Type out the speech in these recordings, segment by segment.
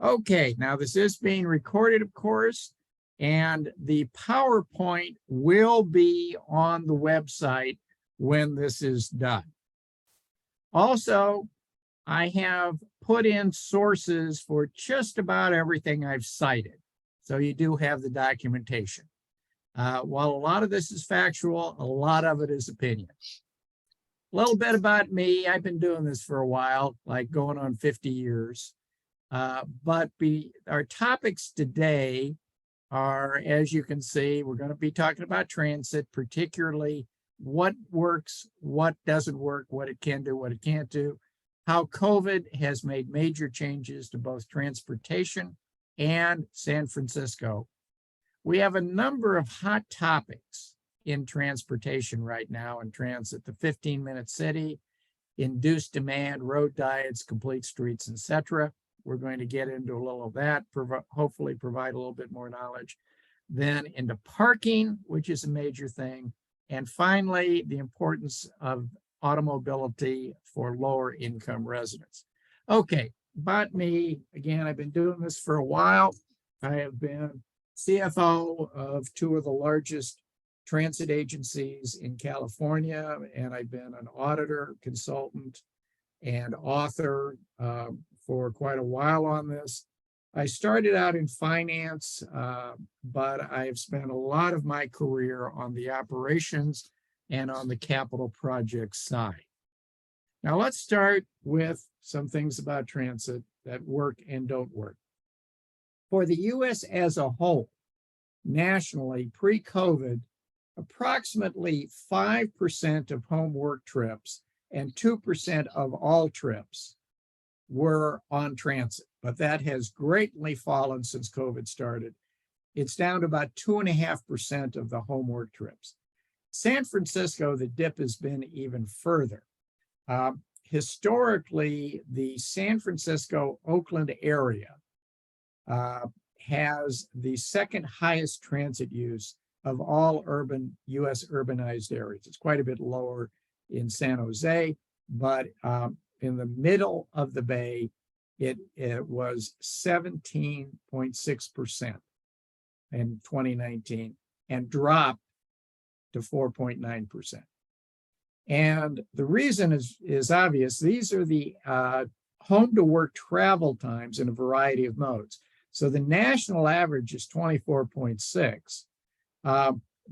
Okay, now this is being recorded, of course, and the PowerPoint will be on the website when this is done. Also, I have put in sources for just about everything I've cited. So you do have the documentation. While a lot of this is factual, a lot of it is opinion. A little bit about me. I've been doing this for a while, like going on 50 years. But our topics today are, as you can see, we're going to be talking about transit, particularly what works, what doesn't work, what it can do, what it can't do, how COVID has made major changes to both transportation and San Francisco. We have a number of hot topics in transportation right now in transit: the 15-minute city, induced demand, road diets, complete streets, etc. We're going to get into a little of that, hopefully provide a little bit more knowledge. Then into parking, which is a major thing. And finally, the importance of automobility for lower income residents. Okay, about me, again, I've been doing this for a while. I have been CFO of two of the largest transit agencies in California, and I've been an auditor, consultant, and author for quite a while on this. I started out in finance, but I've spent a lot of my career on the operations and on the capital projects side. Now let's start with some things about transit that work and don't work. For the US as a whole, nationally, pre-COVID, approximately 5% of home work trips and 2% of all trips were on transit, but that has greatly fallen since COVID started. It's down to about 2.5% of the home work trips. San Francisco, the dip has been even further. Historically, the San Francisco-Oakland area has the second highest transit use of all urban US urbanized areas. It's quite a bit lower in San Jose, but in the middle of the Bay, it was 17.6% in 2019 and dropped to 4.9%. And the reason is obvious. These are the home to work travel times in a variety of modes. So the national average is 24.6.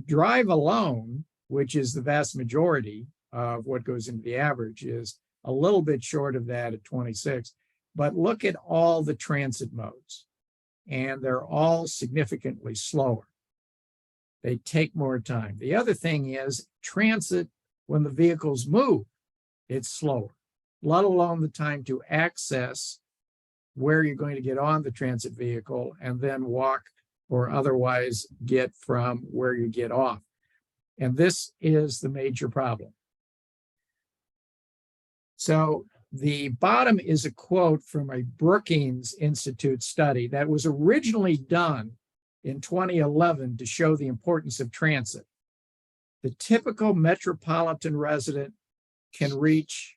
Drive alone, which is the vast majority of what goes into the average, is a little bit short of that at 26. But look at all the transit modes, and they're all significantly slower. They take more time. The other thing is transit, when the vehicles move, it's slower, let alone the time to access where you're going to get on the transit vehicle and then walk or otherwise get from where you get off. And this is the major problem. So the bottom is a quote from a Brookings Institute study that was originally done in 2011 to show the importance of transit. The typical metropolitan resident can reach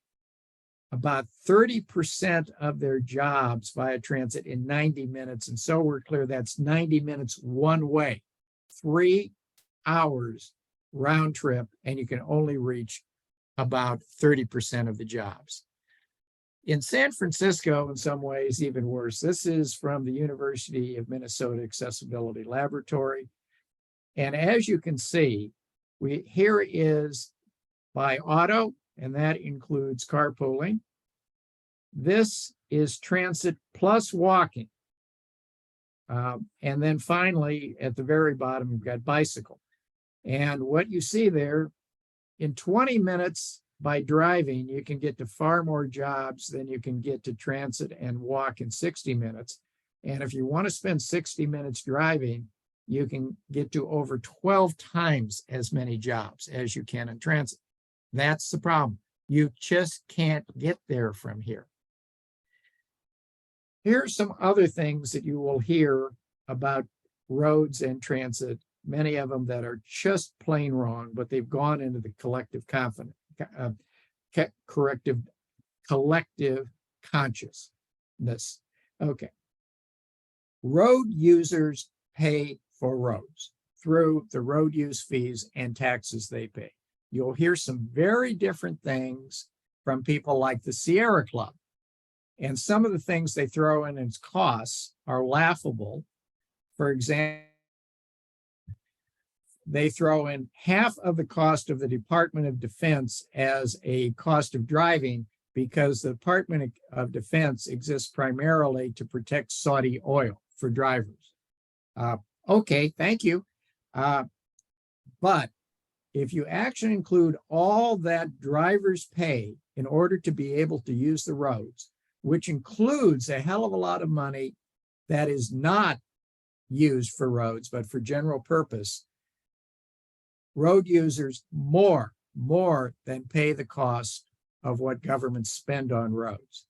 about 30% of their jobs via transit in 90 minutes. And so we're clear that's 90 minutes one way, 3 hours round trip, and you can only reach about 30% of the jobs. In San Francisco, in some ways, even worse. This is from the University of Minnesota Accessibility Laboratory. And as you can see, here is by auto, and that includes carpooling. This is transit plus walking. And then finally, at the very bottom, we've got bicycle. And what you see there, in 20 minutes by driving, you can get to far more jobs than you can get to transit and walk in 60 minutes. And if you want to spend 60 minutes driving, you can get to over 12 times as many jobs as you can in transit. That's the problem. You just can't get there from here. Here are some other things that you will hear about roads and transit, many of them that are just plain wrong, but they've gone into the collective collective consciousness. Okay. road users pay for roads through the road use fees and taxes they pay. You'll hear some very different things from people like the Sierra Club. And some of the things they throw in as costs are laughable. For example, they throw in half of the cost of the Department of Defense as a cost of driving because the Department of Defense exists primarily to protect Saudi oil for drivers. Okay, thank you. But if you actually include all that drivers pay in order to be able to use the roads, which includes a hell of a lot of money that is not used for roads, but for general purpose, road users more than pay the cost of what governments spend on roads.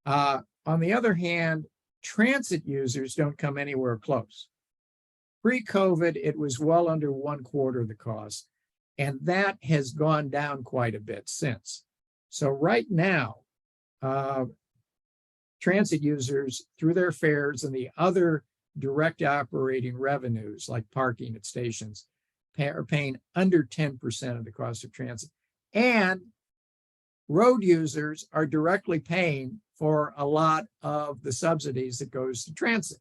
On the other hand, transit users don't come anywhere close. Pre-COVID, it was well under 1/4 the cost, and that has gone down quite a bit since. So right now, transit users, through their fares and the other direct operating revenues, like parking at stations, are paying under 10% of the cost of transit. And road users are directly paying for a lot of the subsidies that goes to transit.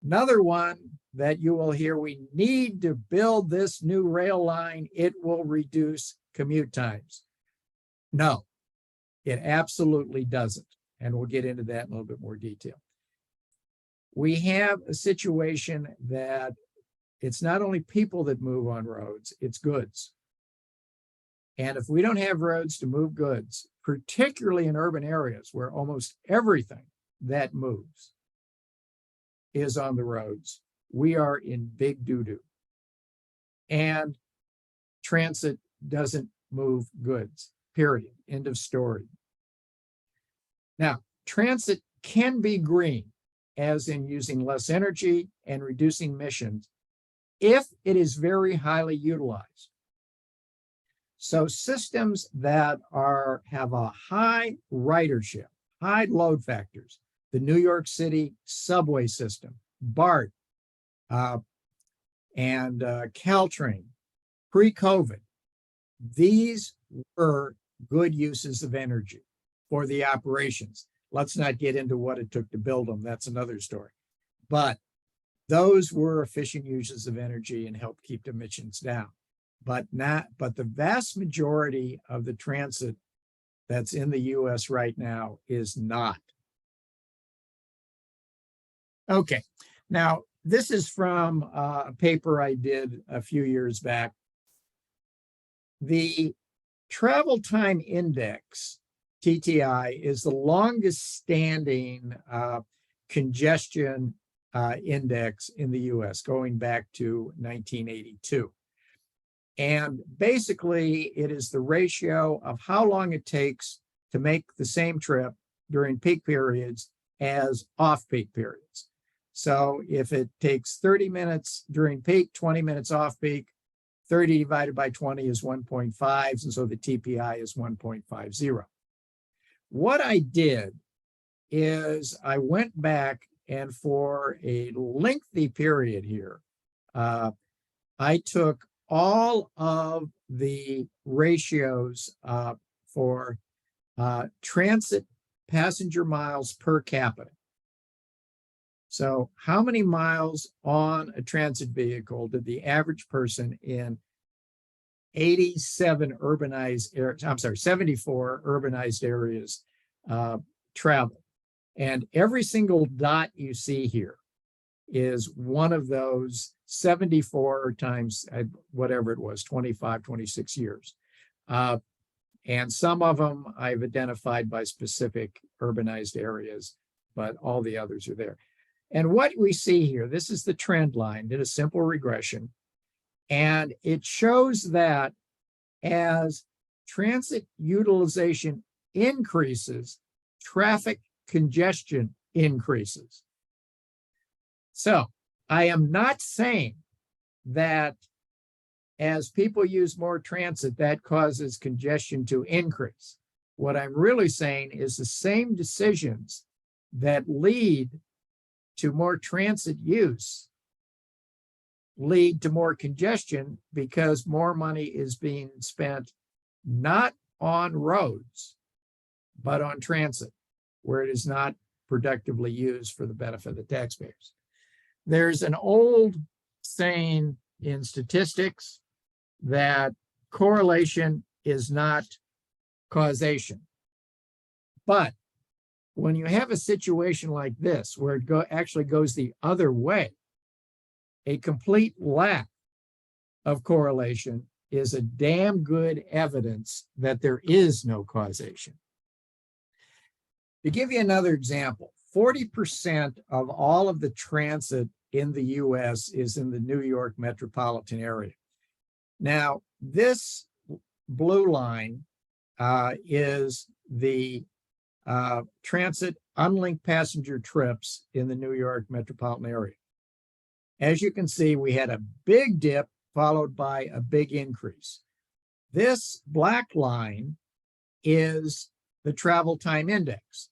Another one that you will hear, we need to build this new rail line. It will reduce commute times. No, it absolutely doesn't. And we'll get into that in a little bit more detail. We have a situation that it's not only people that move on roads, it's goods. And if we don't have roads to move goods, particularly in urban areas where almost everything that moves is on the roads, we are in big doo-doo. And transit doesn't move goods, period. End of story. Now, transit can be green, as in using less energy and reducing emissions, if it is very highly utilized. So systems that have a high ridership, high load factors, the New York City subway system, BART, and Caltrain, pre-COVID, these were good uses of energy for the operations. Let's not get into what it took to build them. That's another story. But those were efficient uses of energy and helped keep emissions down. But the vast majority of the transit that's in the US right now is not. Okay, now this is from a paper I did a few years back. The Travel Time Index, TTI, is the longest standing congestion index in the US, going back to 1982. And basically, it is the ratio of how long it takes to make the same trip during peak periods as off-peak periods. So if it takes 30 minutes during peak, 20 minutes off-peak, 30 divided by 20 is 1.5, and so the TPI is 1.50. What I did is I went back, and for a lengthy period here, I took all of the ratios for transit passenger miles per capita. So how many miles on a transit vehicle did the average person in 74 urbanized areas travel? And every single dot you see here is one of those 74 times whatever it was, 25, 26 years. And some of them I've identified by specific urbanized areas, but all the others are there. And what we see here, this is the trend line, did a simple regression, and it shows that as transit utilization increases, traffic congestion increases. So I am not saying that as people use more transit, that causes congestion to increase. What I'm really saying is the same decisions that lead to more transit use lead to more congestion because more money is being spent not on roads, but on transit, where it is not productively used for the benefit of the taxpayers. There's an old saying in statistics that correlation is not causation. But when you have a situation like this, where it actually goes the other way, a complete lack of correlation is a damn good evidence that there is no causation. To give you another example, 40% of all of the transit in the US is in the New York metropolitan area. Now, this blue line is the transit unlinked passenger trips in the New York metropolitan area. As you can see, we had a big dip followed by a big increase. This black line is the travel time index.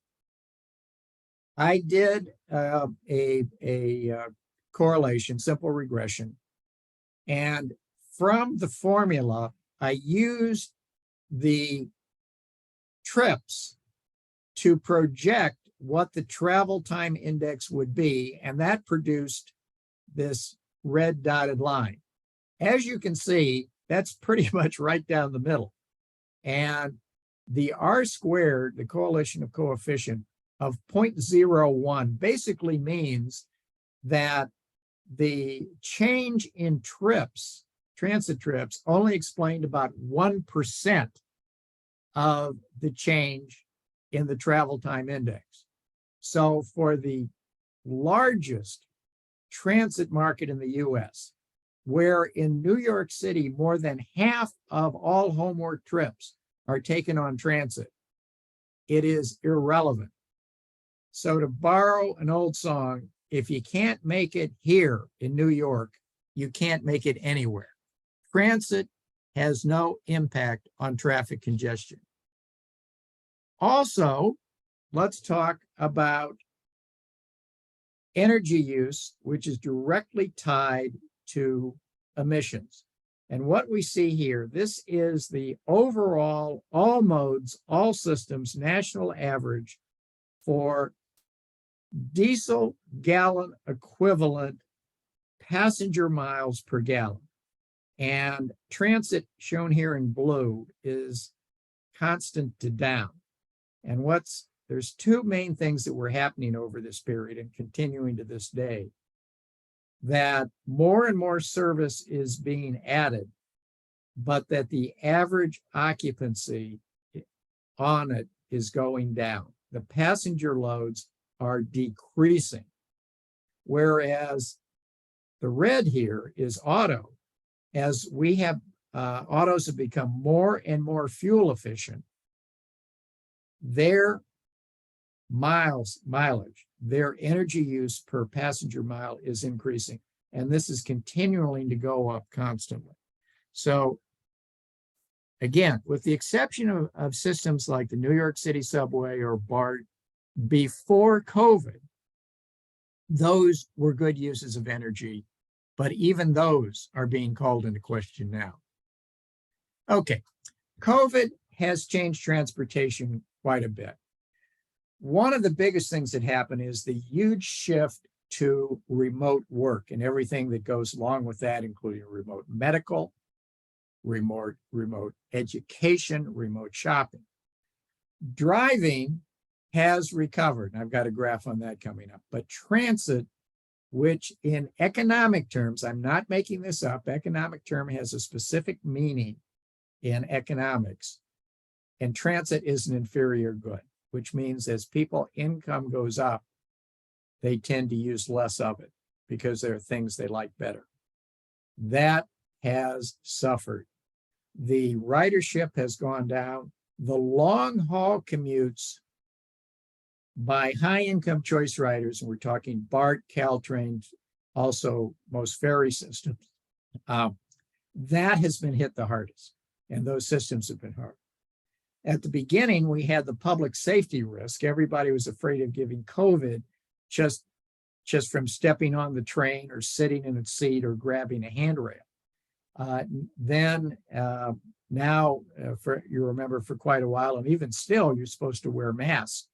I did a correlation, simple regression, and from the formula, I used the trips to project what the travel time index would be, and that produced this red dotted line. As you can see, that's pretty much right down the middle. And the R squared, the correlation of coefficient of 0.01, basically means that the change in trips, transit trips, only explained about 1% of the change in the travel time index. So for the largest transit market in the US, where in New York City, more than half of all homework trips are taken on transit, it is irrelevant. So to borrow an old song, if you can't make it here in New York, you can't make it anywhere. Transit has no impact on traffic congestion. Also, let's talk about energy use, which is directly tied to emissions. And what we see here, this is the overall, all modes, all systems, national average for diesel gallon equivalent passenger miles per gallon. And transit, shown here in blue, is constant to down. And there's two main things that were happening over this period and continuing to this day, that more and more service is being added, but that the average occupancy on it is going down. The passenger loads are decreasing, whereas the red here is auto. As we have, autos have become more and more fuel efficient, their mileage, their energy use per passenger mile is increasing. And this is continuing to go up constantly. So again, with the exception of systems like the New York City subway or BART, before COVID, those were good uses of energy, but even those are being called into question now. Okay, COVID has changed transportation quite a bit. One of the biggest things that happened is the huge shift to remote work and everything that goes along with that, including remote medical, remote education, remote shopping. Driving has recovered, and I've got a graph on that coming up, but transit, which in economic terms, I'm not making this up, economic term has a specific meaning in economics, and transit is an inferior good, which means as people income goes up, they tend to use less of it because there are things they like better. That has suffered. The ridership has gone down. The long haul commutes by high income choice riders, and we're talking BART, Caltrain, also most ferry systems, that has been hit the hardest, and those systems have been hard. At the beginning, we had the public safety risk. Everybody was afraid of giving COVID just just from stepping on the train or sitting in a seat or grabbing a handrail. You remember for quite a while, and even still, you're supposed to wear masks.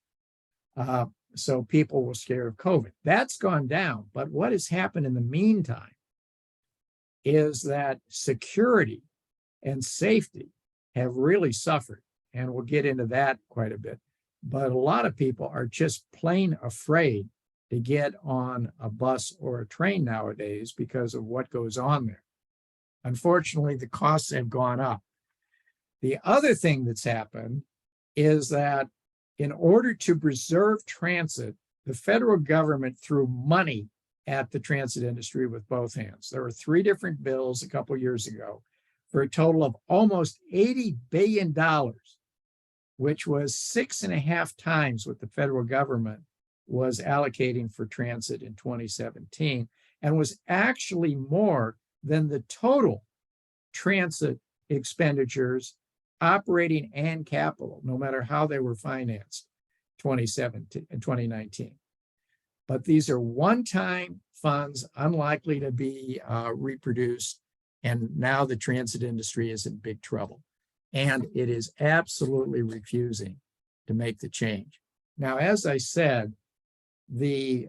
So people were scared of COVID. That's gone down. But what has happened in the meantime is that security and safety have really suffered. And we'll get into that quite a bit. But a lot of people are just plain afraid to get on a bus or a train nowadays because of what goes on there. Unfortunately, the costs have gone up. The other thing that's happened is that in order to preserve transit, the federal government threw money at the transit industry with both hands. There were 3 different bills a couple years ago for a total of almost $80 billion, which was 6.5 times what the federal government was allocating for transit in 2017, and was actually more than the total transit expenditures, operating and capital, no matter how they were financed, 2017 and 2019. But these are one-time funds, unlikely to be reproduced, and now the transit industry is in big trouble. And it is absolutely refusing to make the change. Now, as I said, the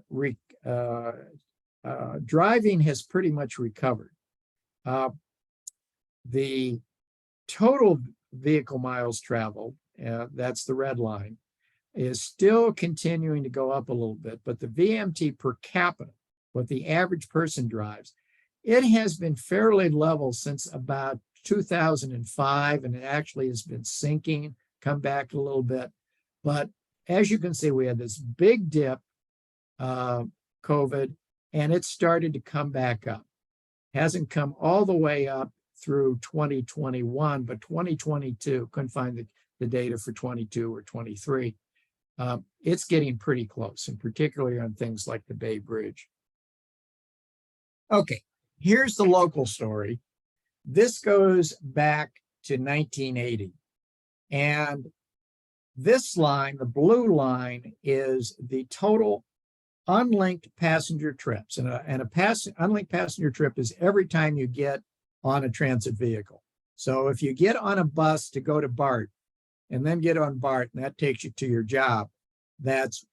driving has pretty much recovered. The total vehicle miles traveled, that's the red line, is still continuing to go up a little bit, but the VMT per capita, what the average person drives, it has been fairly level since about 2005, and it actually has been sinking, come back a little bit. But as you can see, we had this big dip, COVID, and it started to come back up. Hasn't come all the way up through 2021, but 2022, couldn't find the data for 22 or 23. It's getting pretty close, and particularly on things like the Bay Bridge. Okay, here's the local story. This goes back to 1980. And this line, the blue line, is the total unlinked passenger trips. And unlinked passenger trip is every time you get on a transit vehicle. So if you get on a bus to go to BART and then get on BART and that takes you to your job, that's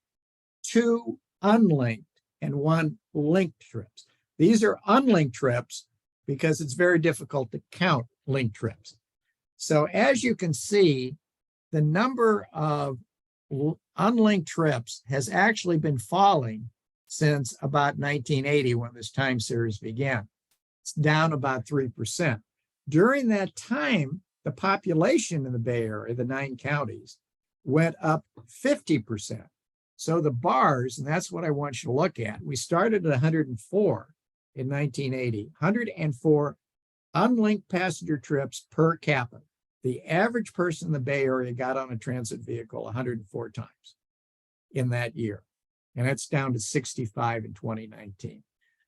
2 unlinked and 1 linked trips. These are unlinked trips because it's very difficult to count linked trips. So as you can see, the number of unlinked trips has actually been falling since about 1980 when this time series began. It's down about 3%. During that time, the population in the Bay Area, the 9 counties, went up 50%. So the bars, and that's what I want you to look at, we started at 104 in 1980, 104 unlinked passenger trips per capita. The average person in the Bay Area got on a transit vehicle 104 times in that year. And that's down to 65 in 2019.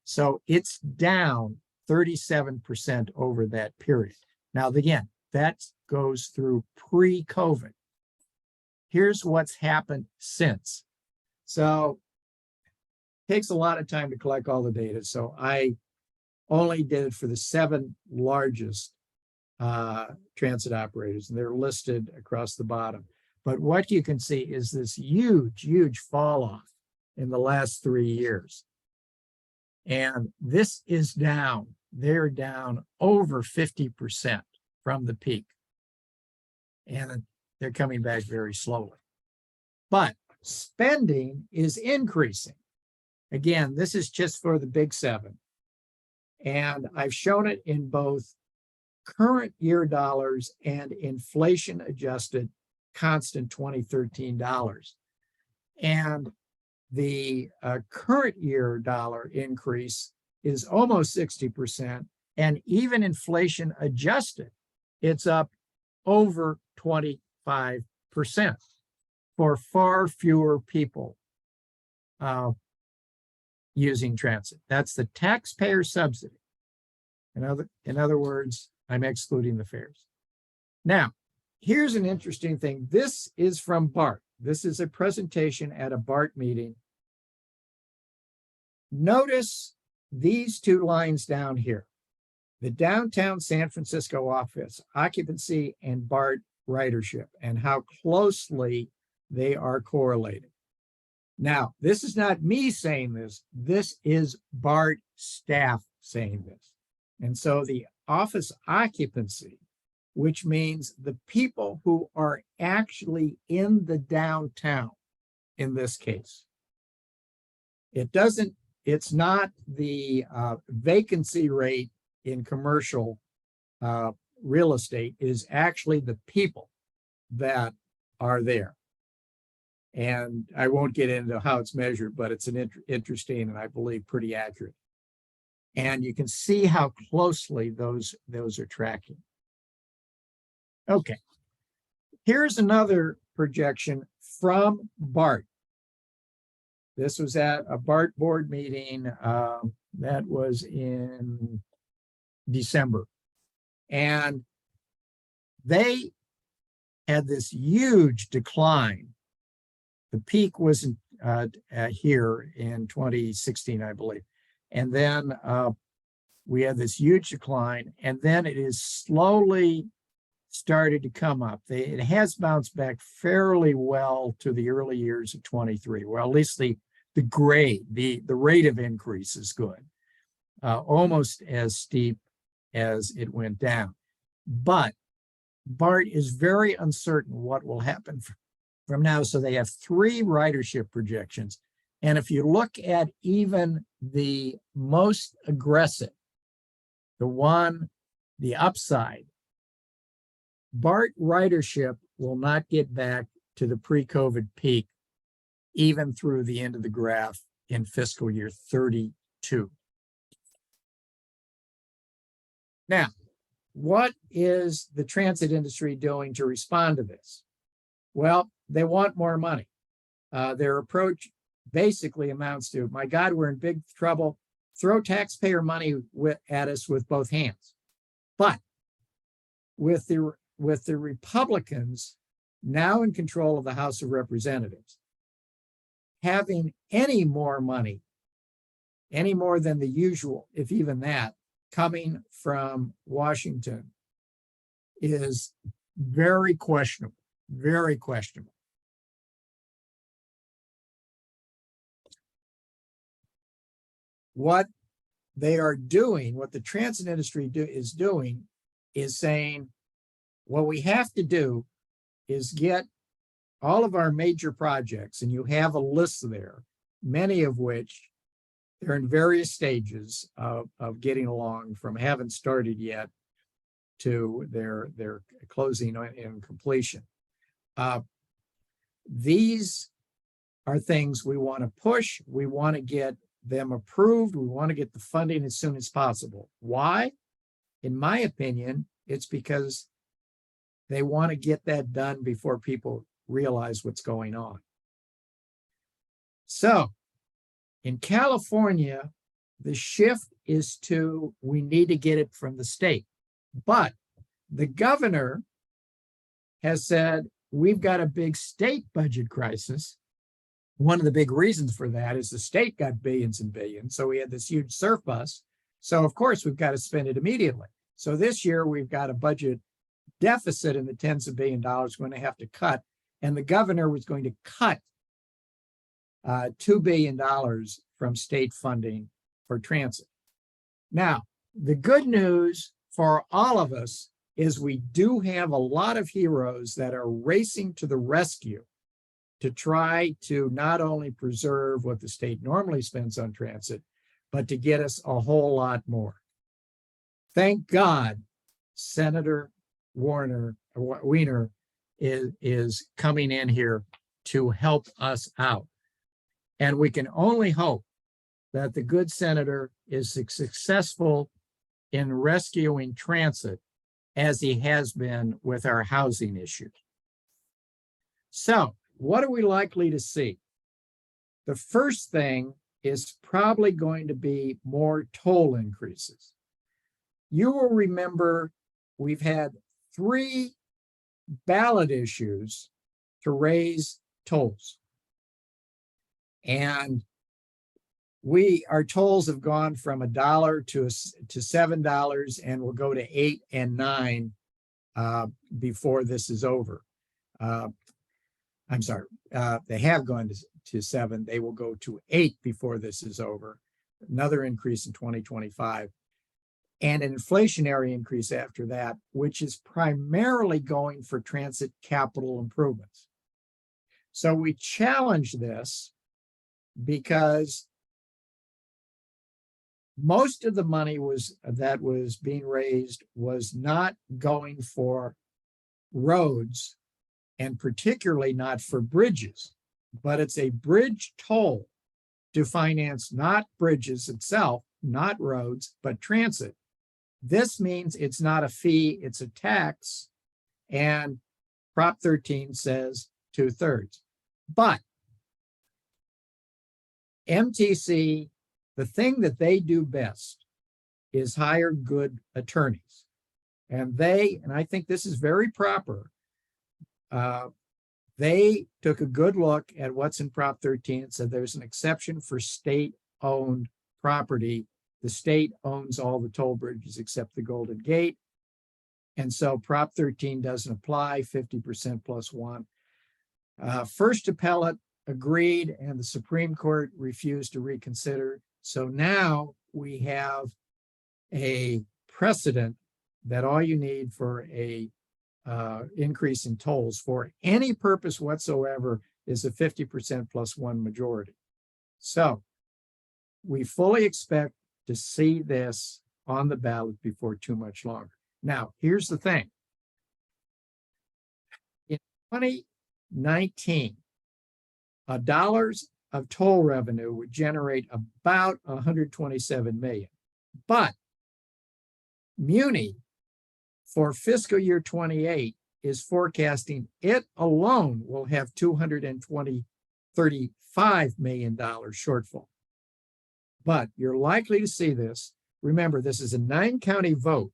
So it's down 37% over that period. Now, again, that goes through pre-COVID. Here's what's happened since. So it takes a lot of time to collect all the data. So I only did it for the 7 largest transit operators, and they're listed across the bottom. But what you can see is this huge fall off in the last 3 years. And this is down. They're down over 50% from the peak. And they're coming back very slowly. But spending is increasing. Again, this is just for the big 7. And I've shown it in both current year dollars and inflation adjusted constant 2013 dollars. And the current year dollar increase is almost 60%. And even inflation adjusted, it's up over 25% for far fewer people using transit. That's the taxpayer subsidy. In other words, I'm excluding the fares. Now, here's an interesting thing. This is from BART. This is a presentation at a BART meeting Notice these two lines down here, the downtown San Francisco office occupancy and BART ridership, and how closely they are correlated. Now, this is not me saying this. This is BART staff saying this. And so the office occupancy, which means the people who are actually in the downtown in this case, it's not the vacancy rate in commercial real estate. It is actually the people that are there. And I won't get into how it's measured, but it's an interesting and I believe pretty accurate. And you can see how closely those are tracking. Okay, here's another projection from BART. This was at a BART board meeting that was in December. And they had this huge decline. The peak was here in 2016, I believe. And then we had this huge decline, and then it is slowly started to come up. It has bounced back fairly well to the early years of 23. Well, at least the grade, the rate of increase is good, almost as steep as it went down. But BART is very uncertain what will happen from now. So they have 3 ridership projections. And if you look at even the most aggressive, the upside, BART ridership will not get back to the pre-COVID peak even through the end of the graph in fiscal year 32. Now, what is the transit industry doing to respond to this? Well, they want more money. Their approach basically amounts to, my God, we're in big trouble. Throw taxpayer money at us with both hands. But with the Republicans now in control of the House of Representatives, having any more money, any more than the usual, if even that, coming from Washington is very questionable, very questionable. What they are doing, what the transit industry is doing, is saying, what we have to do is get all of our major projects, and you have a list there, many of which they're in various stages of getting along, from haven't started yet to their closing and completion. These are things we want to push. We want to get them approved. We want to get the funding as soon as possible. Why? In my opinion, it's because they want to get that done before people realize what's going on. So in California, the shift is to, we need to get it from the state. But the governor has said, we've got a big state budget crisis. One of the big reasons for that is the state got billions and billions. So we had this huge surplus. So of course, we've got to spend it immediately. So this year we've got a budget deficit in the tens of billions of dollars we're going to have to cut. And the governor was going to cut $2 billion from state funding for transit. Now, the good news for all of us is we do have a lot of heroes that are racing to the rescue to try to not only preserve what the state normally spends on transit, but to get us a whole lot more. Thank God, Senator Wiener is coming in here to help us out. And we can only hope that the good senator is successful in rescuing transit as he has been with our housing issue. So what are we likely to see? The first thing is probably going to be more toll increases. You will remember we've had 3 ballot issues to raise tolls. And our tolls have gone from $1 to $7 and will go to $8 and $9 before this is over. I'm sorry, they have gone to 7. They will go to 8 before this is over. Another increase in 2025. And an inflationary increase after that, which is primarily going for transit capital improvements. So we challenge this because most of the money that was being raised was not going for roads, and particularly not for bridges, but it's a bridge toll to finance not bridges itself, not roads, but transit. This means it's not a fee, it's a tax, and Prop 13 says 2/3. But MTC, the thing that they do best is hire good attorneys. And I think this is very proper, they took a good look at what's in Prop 13 and said there's an exception for state-owned property. The state owns all the toll bridges except the Golden Gate. And so Prop 13 doesn't apply, 50% plus 1. First appellate agreed, and the Supreme Court refused to reconsider. So now we have a precedent that all you need for a increase in tolls for any purpose whatsoever is a 50% plus 1 majority. So we fully expect to see this on the ballot before too much longer. Now, here's the thing. In 2019, dollars of toll revenue would generate about 127 million. But Muni for fiscal year 28 is forecasting it alone will have $35 million shortfall. But you're likely to see this. Remember, this is a 9-county vote.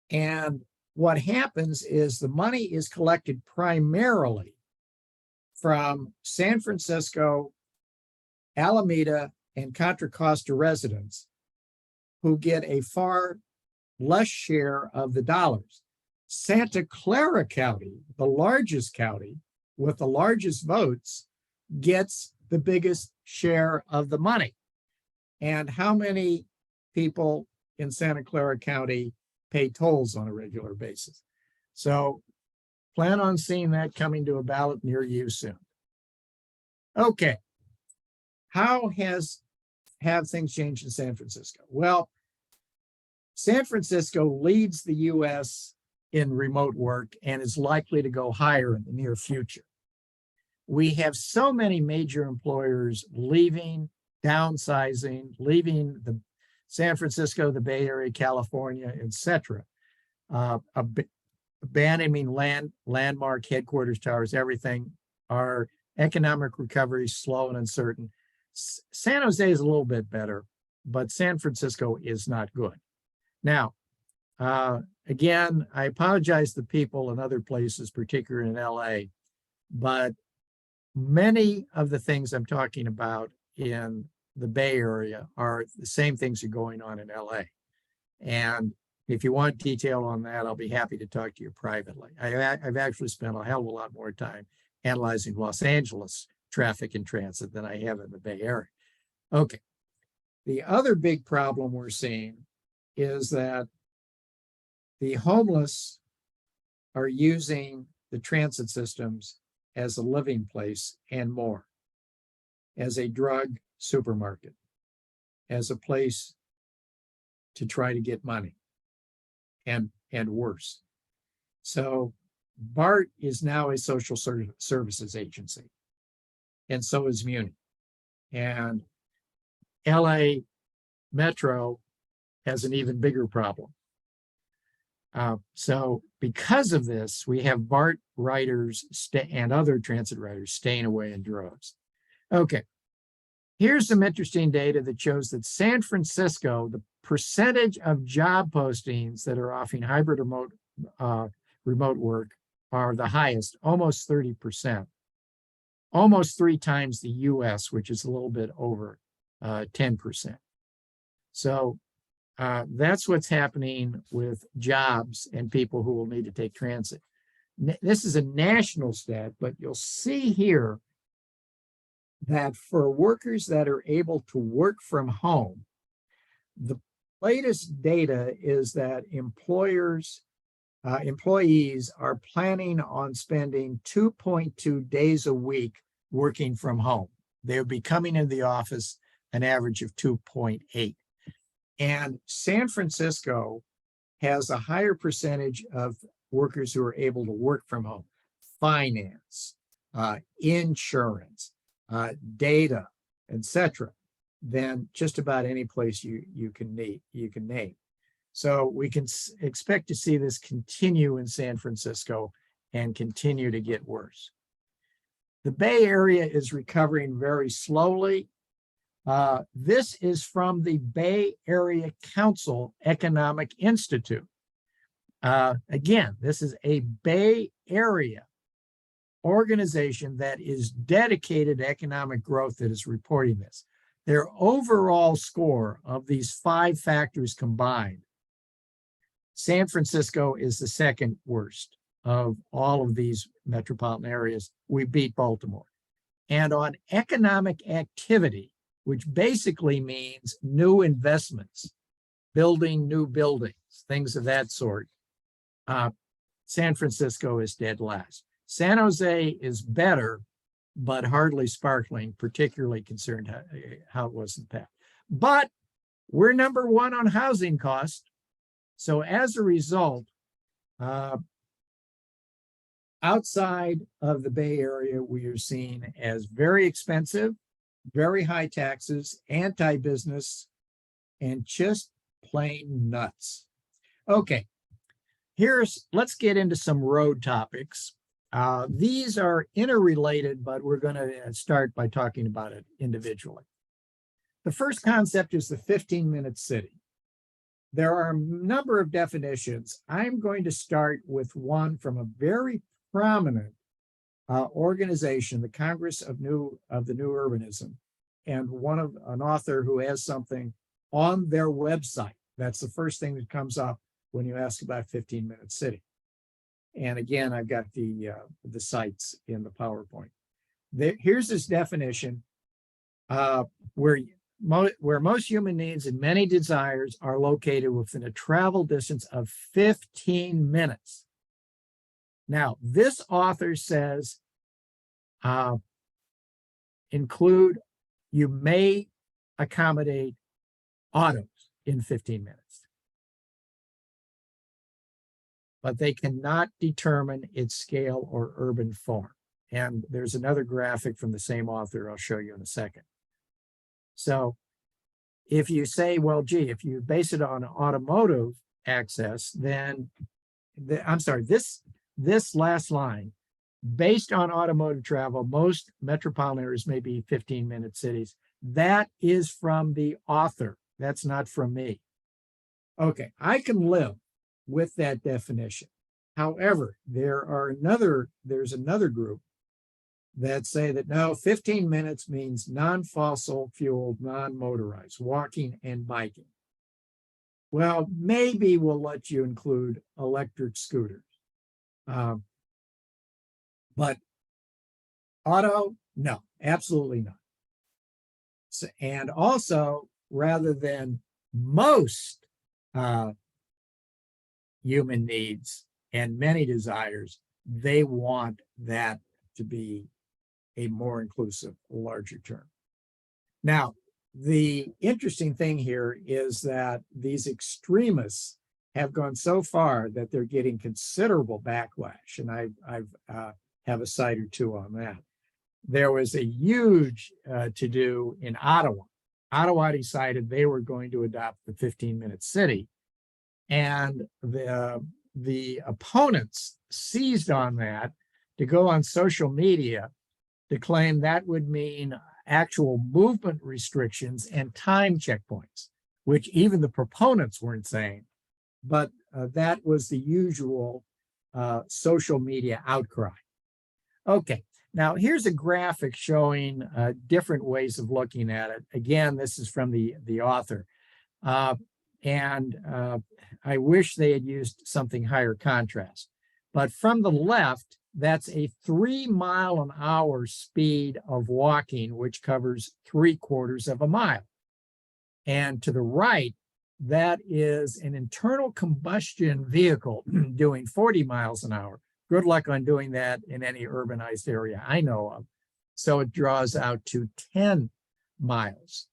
And what happens is the money is collected primarily from San Francisco, Alameda, and Contra Costa residents who get a far less share of the dollars. Santa Clara County, the largest county with the largest votes, gets the biggest share of the money. And how many people in Santa Clara County pay tolls on a regular basis? So plan on seeing that coming to a ballot near you soon. Okay. How have things changed in San Francisco? Well, San Francisco leads the U.S. in remote work and is likely to go higher in the near future. We have so many major employers leaving, downsizing, leaving the San Francisco, the Bay Area, California, etc. Abandoning landmark headquarters towers, everything. Our economic recovery is slow and uncertain. San Jose is a little bit better, but San Francisco is not good. Now, again, I apologize to people in other places, particularly in LA, but many of the things I'm talking about in the Bay Area are the same things that are going on in LA. And if you want detail on that, I'll be happy to talk to you privately. I've actually spent a hell of a lot more time analyzing Los Angeles traffic and transit than I have in the Bay Area. Okay. The other big problem we're seeing is that the homeless are using the transit systems as a living place and more, as a drug supermarket, as a place to try to get money, and worse. So BART is now a social services agency, and so is Muni. And LA Metro has an even bigger problem. So because of this, we have BART riders and other transit riders staying away in droves. Okay, here's some interesting data that shows that San Francisco, the percentage of job postings that are offering hybrid remote work are the highest, almost 30%. almost 3 times the US, which is a little bit over 10%. So that's what's happening with jobs and people who will need to take transit. This is a national stat, but you'll see here that for workers that are able to work from home, the latest data is that employees are planning on spending 2.2 days a week working from home. They'll be coming into the office an average of 2.8. And San Francisco has a higher percentage of workers who are able to work from home, finance, insurance, data, etc., than just about any place you can name. So we can expect to see this continue in San Francisco and continue to get worse. The Bay Area is recovering very slowly. This is from the Bay Area Council Economic Institute. Again, this is a Bay Area organization that is dedicated to economic growth that is reporting this. Their overall score of these 5 factors combined, San Francisco is the second worst of all of these metropolitan areas. We beat Baltimore. And on economic activity, which basically means new investments, building new buildings, things of that sort, San Francisco is dead last. San Jose is better, but hardly sparkling, particularly concerned how it was in the past. But we're number 1 on housing cost. So as a result, outside of the Bay Area, we are seen as very expensive, very high taxes, anti-business, and just plain nuts. Okay, let's get into some road topics. These are interrelated, but we're going to start by talking about it individually. The first concept is the 15-minute city. There are a number of definitions. I'm going to start with one from a very prominent organization, the Congress of the New Urbanism, and an author who has something on their website. That's the first thing that comes up when you ask about 15-minute city. And again, I've got the sites in the PowerPoint. Here's this definition, where most human needs and many desires are located within a travel distance of 15 minutes. Now, this author says you may accommodate autos in 15 minutes, but they cannot determine its scale or urban form. And there's another graphic from the same author I'll show you in a second. So if you say, well, gee, if you base it on automotive access, then, this last line, based on automotive travel, most metropolitan areas may be 15-minute cities. That is from the author. That's not from me. Okay, I can live with that definition. However, there's another group that say that no, 15 minutes means non-fossil fueled, non-motorized, walking and biking. Well, maybe we'll let you include electric scooters. But auto, no, absolutely not. So, and also, rather than most human needs and many desires, they want that to be a more inclusive, larger term. Now, the interesting thing here is that these extremists have gone so far that they're getting considerable backlash, and I have a site or two on that. There was a huge to-do in Ottawa. Ottawa decided they were going to adopt the 15-minute city, and the opponents seized on that to go on social media to claim that would mean actual movement restrictions and time checkpoints, which even the proponents weren't saying. But that was the usual social media outcry. Okay, Now, here's a graphic showing different ways of looking at it. Again, this is from the author. And I wish they had used something higher contrast. But from the left, that's a 3 mile an hour speed of walking, which covers 3/4 of a mile. And to the right, that is an internal combustion vehicle doing 40 miles an hour. Good luck on doing that in any urbanized area I know of. So it draws out to 10 miles.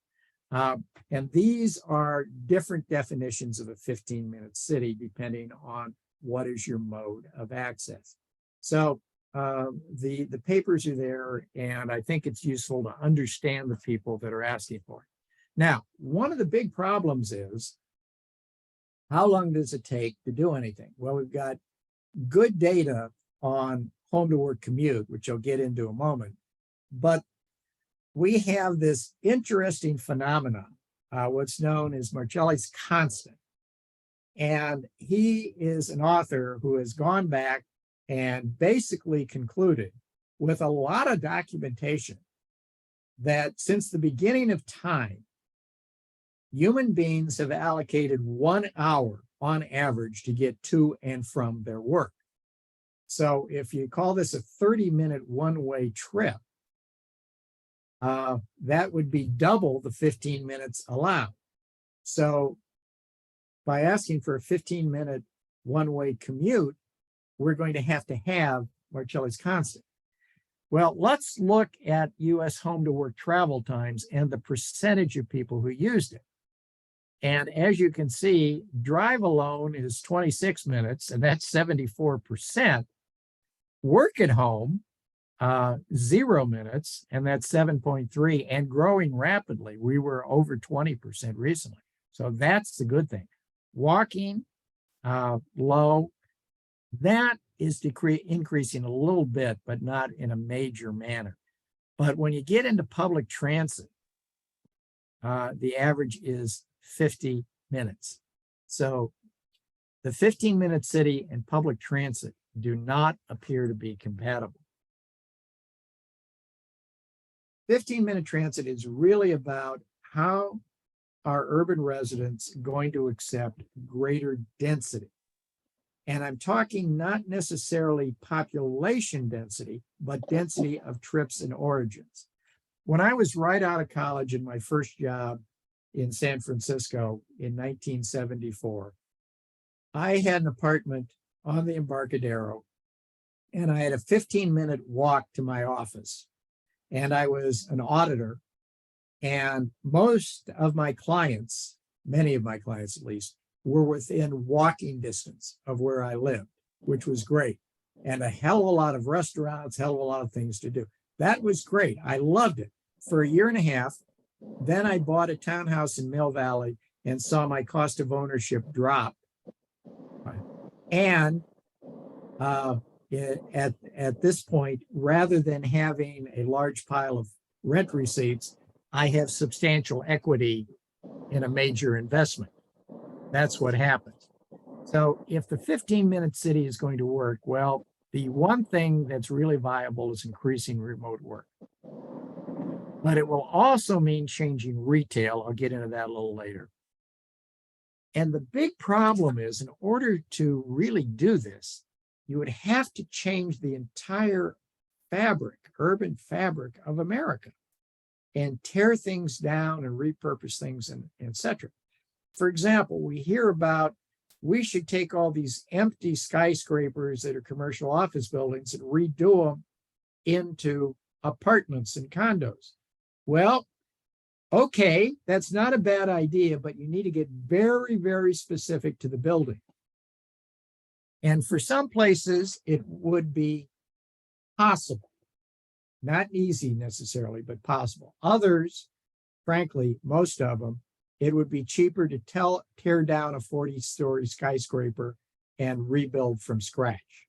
And these are different definitions of a 15-minute city, depending on what is your mode of access. So the papers are there, and I think it's useful to understand the people that are asking for it. Now, one of the big problems is, how long does it take to do anything? Well, we've got good data on home to work commute, which I'll get into a moment, but we have this interesting phenomenon, what's known as Marcelli's constant. And he is an author who has gone back and basically concluded with a lot of documentation that since the beginning of time, human beings have allocated 1 hour on average to get to and from their work. So if you call this a 30-minute one-way trip, that would be double the 15 minutes allowed. So by asking for a 15-minute one-way commute, we're going to have Marcelli's constant. Well, let's look at U.S. home to work travel times and the percentage of people who used it. And as you can see, drive alone is 26 minutes, and that's 74%. Work at home, 0 minutes, and that's 7.3, and growing rapidly. We were over 20% recently. So that's the good thing. Walking, low, that is increasing a little bit, but not in a major manner. But when you get into public transit, the average is 50 minutes. So the 15-minute city and public transit do not appear to be compatible. 15-minute transit is really about how are urban residents going to accept greater density. And I'm talking not necessarily population density, but density of trips and origins. When I was right out of college in my first job in San Francisco in 1974, I had an apartment on the Embarcadero, and I had a 15-minute walk to my office. And I was an auditor, and most of my clients, many of my clients at least, were within walking distance of where I lived, which was great. And a hell of a lot of restaurants, hell of a lot of things to do. That was great. I loved it for a year and a half. Then I bought a townhouse in Mill Valley and saw my cost of ownership drop. And at this point, rather than having a large pile of rent receipts, I have substantial equity in a major investment. That's what happens. So if the 15-minute city is going to work, well, the one thing that's really viable is increasing remote work. But it will also mean changing retail. I'll get into that a little later. And the big problem is, in order to really do this, you would have to change the entire fabric, urban fabric of America, and tear things down and repurpose things, and et cetera. For example, we hear about we should take all these empty skyscrapers that are commercial office buildings and redo them into apartments and condos. Well, okay, that's not a bad idea, but you need to get very, very specific to the building. And for some places, it would be possible. Not easy necessarily, but possible. Others, frankly, most of them, it would be cheaper to tear down a 40-story skyscraper and rebuild from scratch.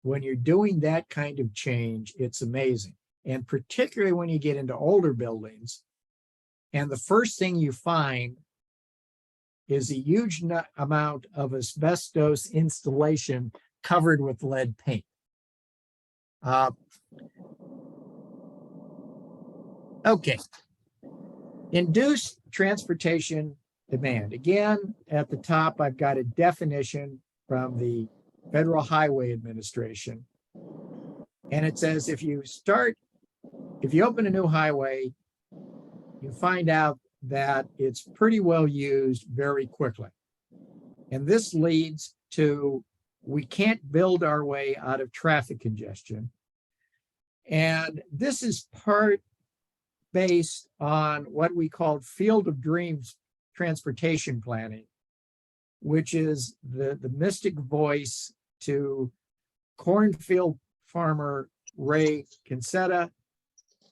When you're doing that kind of change, it's amazing. And particularly when you get into older buildings, and the first thing you find is a huge amount of asbestos installation covered with lead paint. Okay. Induced transportation demand. Again, at the top, I've got a definition from the Federal Highway Administration. And it says if you open a new highway, you find out that it's pretty well used very quickly. And this leads to, we can't build our way out of traffic congestion. And this is part based on what we call field of dreams transportation planning, which is the mystic voice to cornfield farmer Ray Kinsetta.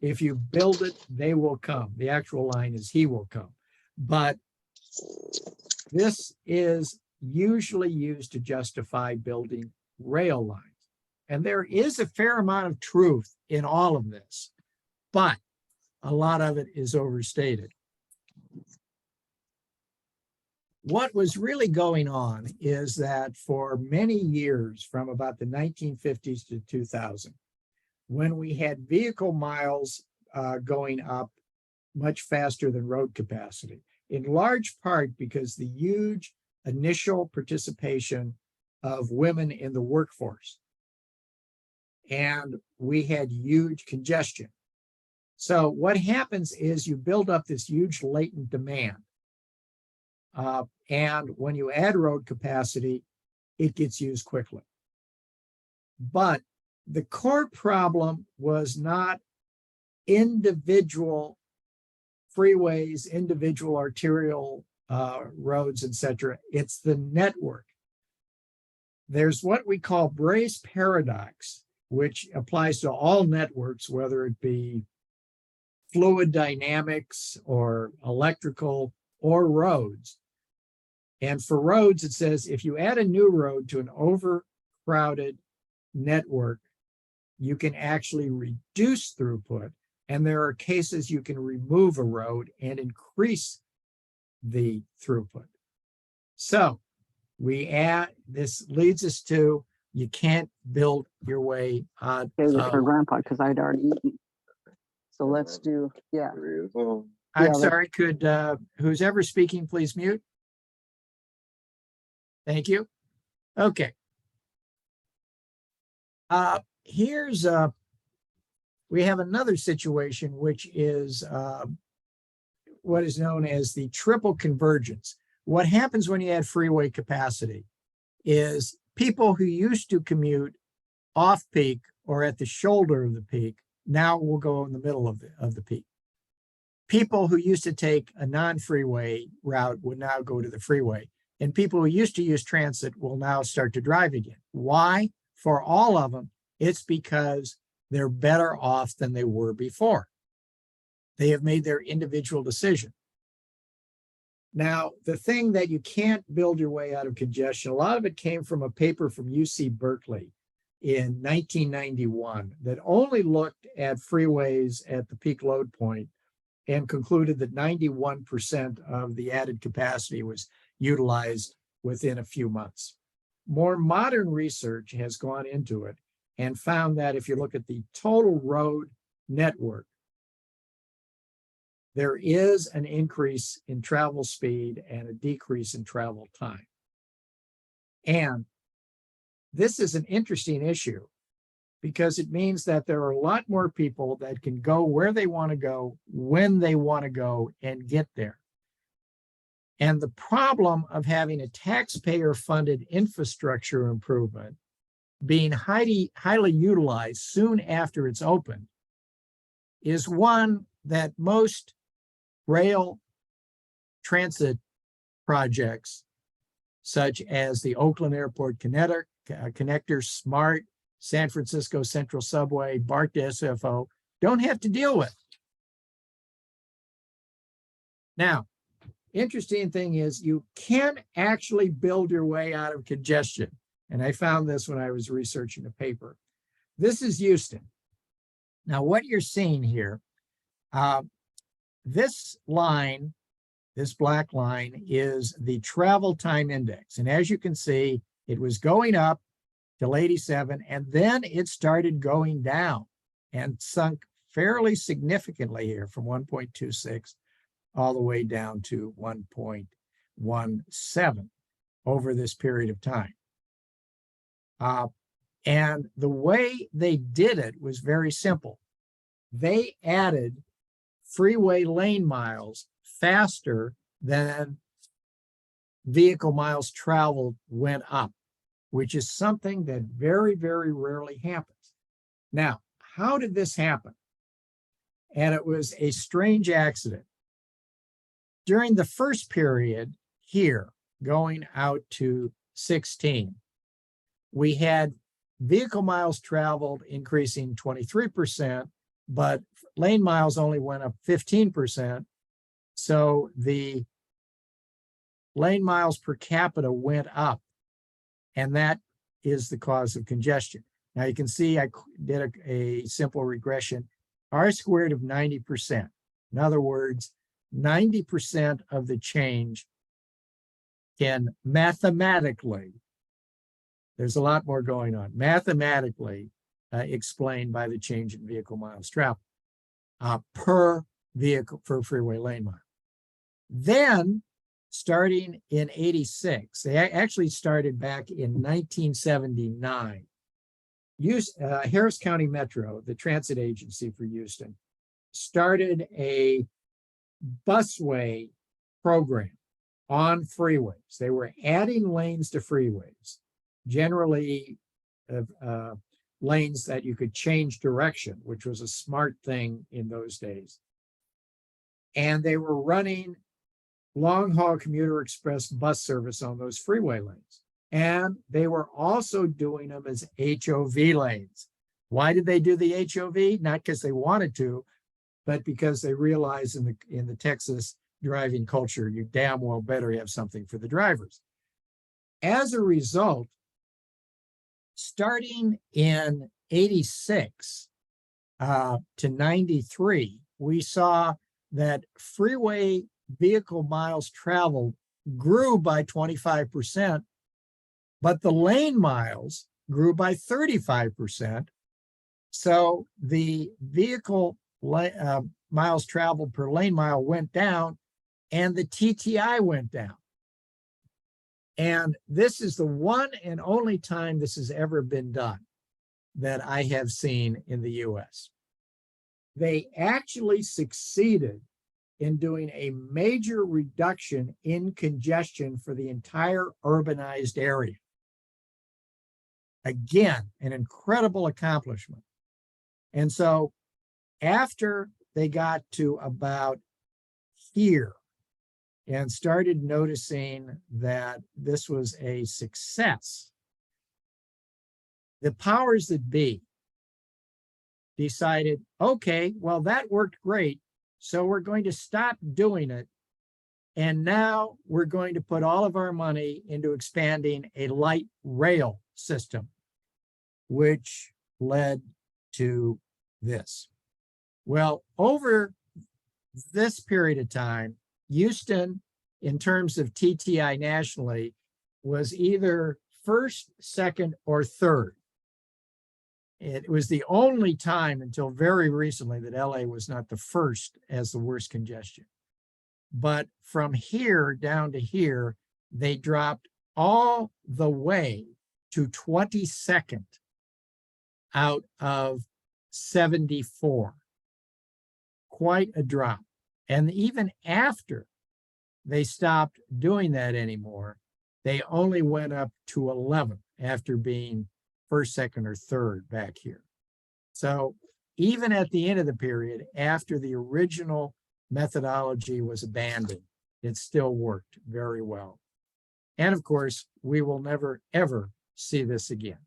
If you build it, they will come. The actual line is he will come. But this is usually used to justify building rail lines. And there is a fair amount of truth in all of this, but a lot of it is overstated. What was really going on is that for many years, from about the 1950s to 2000, when we had vehicle miles going up much faster than road capacity, in large part because the huge initial participation of women in the workforce. And we had huge congestion. So what happens is you build up this huge latent demand. And when you add road capacity, it gets used quickly. But the core problem was not individual freeways, individual arterial roads, etc. It's the network. There's what we call Bray's paradox, which applies to all networks, whether it be fluid dynamics or electrical or roads. And for roads, it says if you add a new road to an overcrowded network, you can actually reduce throughput. And there are cases you can remove a road and increase the throughput. So this leads us to, you can't build your way out of. For grandpa, because I'd already eaten. So let's do, yeah. I'm sorry, could who's ever speaking, please mute? Thank you. Okay. Here's we have another situation, which is what is known as the triple convergence. What happens when you add freeway capacity is people who used to commute off peak or at the shoulder of the peak now will go in the middle of the peak. People who used to take a non-freeway route would now go to the freeway. And people who used to use transit will now start to drive again. Why? For all of them, it's because they're better off than they were before. They have made their individual decision. Now, the thing that you can't build your way out of congestion, a lot of it came from a paper from UC Berkeley in 1991 that only looked at freeways at the peak load point and concluded that 91% of the added capacity was utilized within a few months. More modern research has gone into it and found that if you look at the total road network, there is an increase in travel speed and a decrease in travel time. And this is an interesting issue because it means that there are a lot more people that can go where they want to go, when they want to go, and get there. And the problem of having a taxpayer-funded infrastructure improvement being highly utilized soon after it's opened is one that most rail transit projects, such as the Oakland Airport Connector, SMART, San Francisco Central Subway, BART to SFO, don't have to deal with. Now, interesting thing is you can actually build your way out of congestion. And I found this when I was researching a paper. This is Houston. Now, what you're seeing here, this line, this black line, is the travel time index. And as you can see, it was going up till 87, and then it started going down and sunk fairly significantly here from 1.26 all the way down to 1.17 over this period of time. And the way they did it was very simple. They added freeway lane miles faster than vehicle miles traveled went up, which is something that very, very rarely happens. Now, how did this happen? And it was a strange accident. During the first period here, going out to 16, we had vehicle miles traveled increasing 23%, but lane miles only went up 15%. So the lane miles per capita went up, and that is the cause of congestion. Now you can see I did a simple regression, R squared of 90%. In other words, 90% of the change can mathematically, there's a lot more going on, mathematically explained by the change in vehicle miles traveled per vehicle, per freeway lane mile. Then, starting in 86, they actually started back in 1979. Harris County Metro, the transit agency for Houston, started a busway program on freeways. They were adding lanes to freeways, generally lanes that you could change direction, which was a smart thing in those days. And they were running long-haul commuter express bus service on those freeway lanes. And they were also doing them as HOV lanes. Why did they do the HOV? Not because they wanted to, but because they realized in the Texas driving culture, you damn well better have something for the drivers. As a result, starting in 86 to 93, we saw that freeway vehicle miles traveled grew by 25%, but the lane miles grew by 35%. So the vehicle miles traveled per lane mile went down, and the TTI went down. And this is the one and only time this has ever been done that I have seen in the US. They actually succeeded in doing a major reduction in congestion for the entire urbanized area. Again, an incredible accomplishment. And so after they got to about here and started noticing that this was a success, the powers that be decided, okay, well, that worked great, so we're going to stop doing it. And now we're going to put all of our money into expanding a light rail system, which led to this. Well, over this period of time, Houston, in terms of TTI nationally, was either first, second, or third. It was the only time until very recently that LA was not the first as the worst congestion. But from here down to here, they dropped all the way to 22nd out of 74. Quite a drop. And even after they stopped doing that anymore, they only went up to 11 after being first, second, or third back here. So even at the end of the period, after the original methodology was abandoned, it still worked very well. And of course, we will never, ever see this again.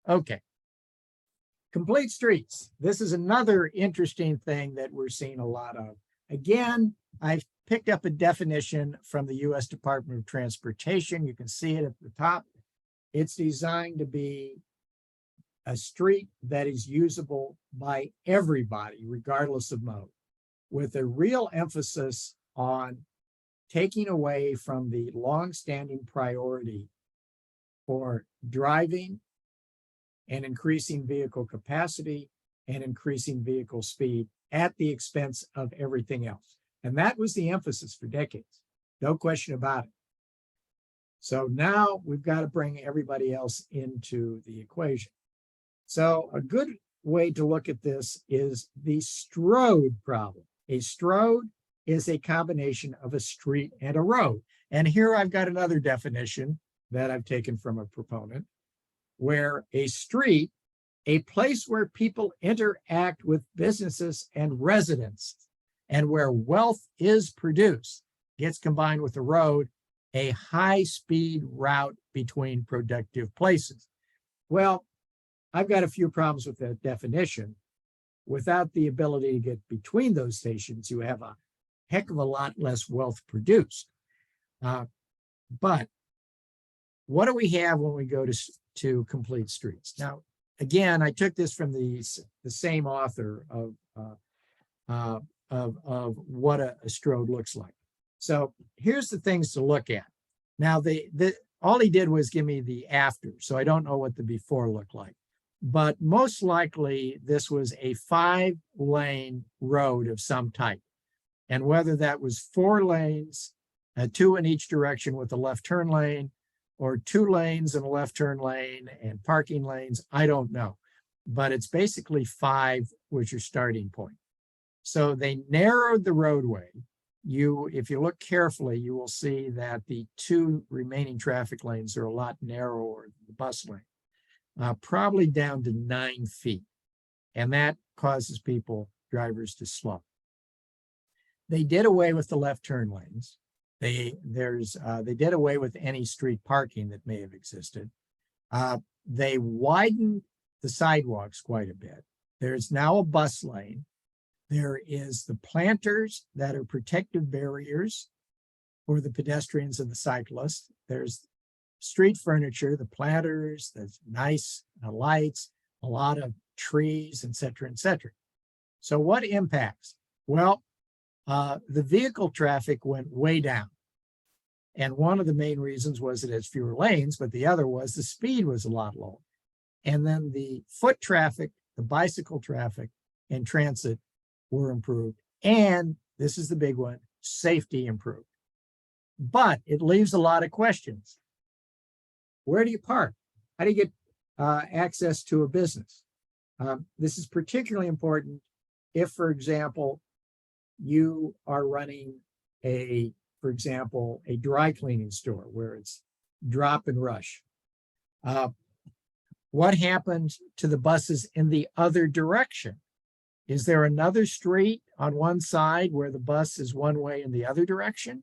Okay. Complete streets. This is another interesting thing that we're seeing a lot of. Again, I've picked up a definition from the U.S. Department of Transportation. You can see it at the top. It's designed to be a street that is usable by everybody, regardless of mode, with a real emphasis on taking away from the longstanding priority for driving and increasing vehicle capacity and increasing vehicle speed at the expense of everything else. And that was the emphasis for decades. No question about it. So now we've got to bring everybody else into the equation. So a good way to look at this is the strode problem. A strode is a combination of a street and a road. And here I've got another definition that I've taken from a proponent, where a street, a place where people interact with businesses and residents, and where wealth is produced, gets combined with a road, a high-speed route between productive places. Well, I've got a few problems with that definition. Without the ability to get between those stations, you have a heck of a lot less wealth produced. But what do we have when we go to complete streets? Now, again, I took this from the same author of what a strode looks like. So here's the things to look at. Now, all he did was give me the after, so I don't know what the before looked like. But most likely, this was a 5-lane road of some type. And whether that was 4 lanes, 2 in each direction with a left turn lane, or 2 lanes and a left turn lane and parking lanes, I don't know. But it's basically 5 was your starting point. So they narrowed the roadway. If you look carefully, you will see that the 2 remaining traffic lanes are a lot narrower than the bus lane, probably down to 9 feet. And that causes drivers to slow. They did away with the left turn lanes. They did away with any street parking that may have existed. They widened the sidewalks quite a bit. There's now a bus lane. There is the planters that are protective barriers for the pedestrians and the cyclists. There's street furniture, the planters, the nice lights, a lot of trees, et cetera, et cetera. So what impacts? Well, the vehicle traffic went way down. And one of the main reasons was it has fewer lanes, but the other was the speed was a lot lower. And then the foot traffic, the bicycle traffic, and transit were improved. And this is the big one, safety improved. But it leaves a lot of questions. Where do you park? How do you get access to a business? This is particularly important if, for example, you are running for example, a dry cleaning store where it's drop and rush. What happens to the buses in the other direction? Is there another street on one side where the bus is one way in the other direction?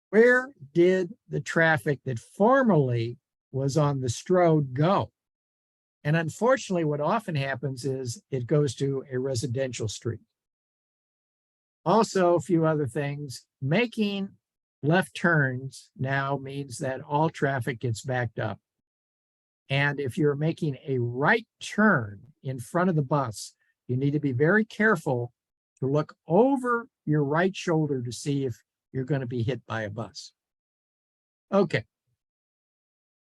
Where did the traffic that formerly was on the strode go? And unfortunately, what often happens is it goes to a residential street. Also, a few other things. Making left turns now means that all traffic gets backed up. And if you're making a right turn in front of the bus, you need to be very careful to look over your right shoulder to see if you're going to be hit by a bus. Okay.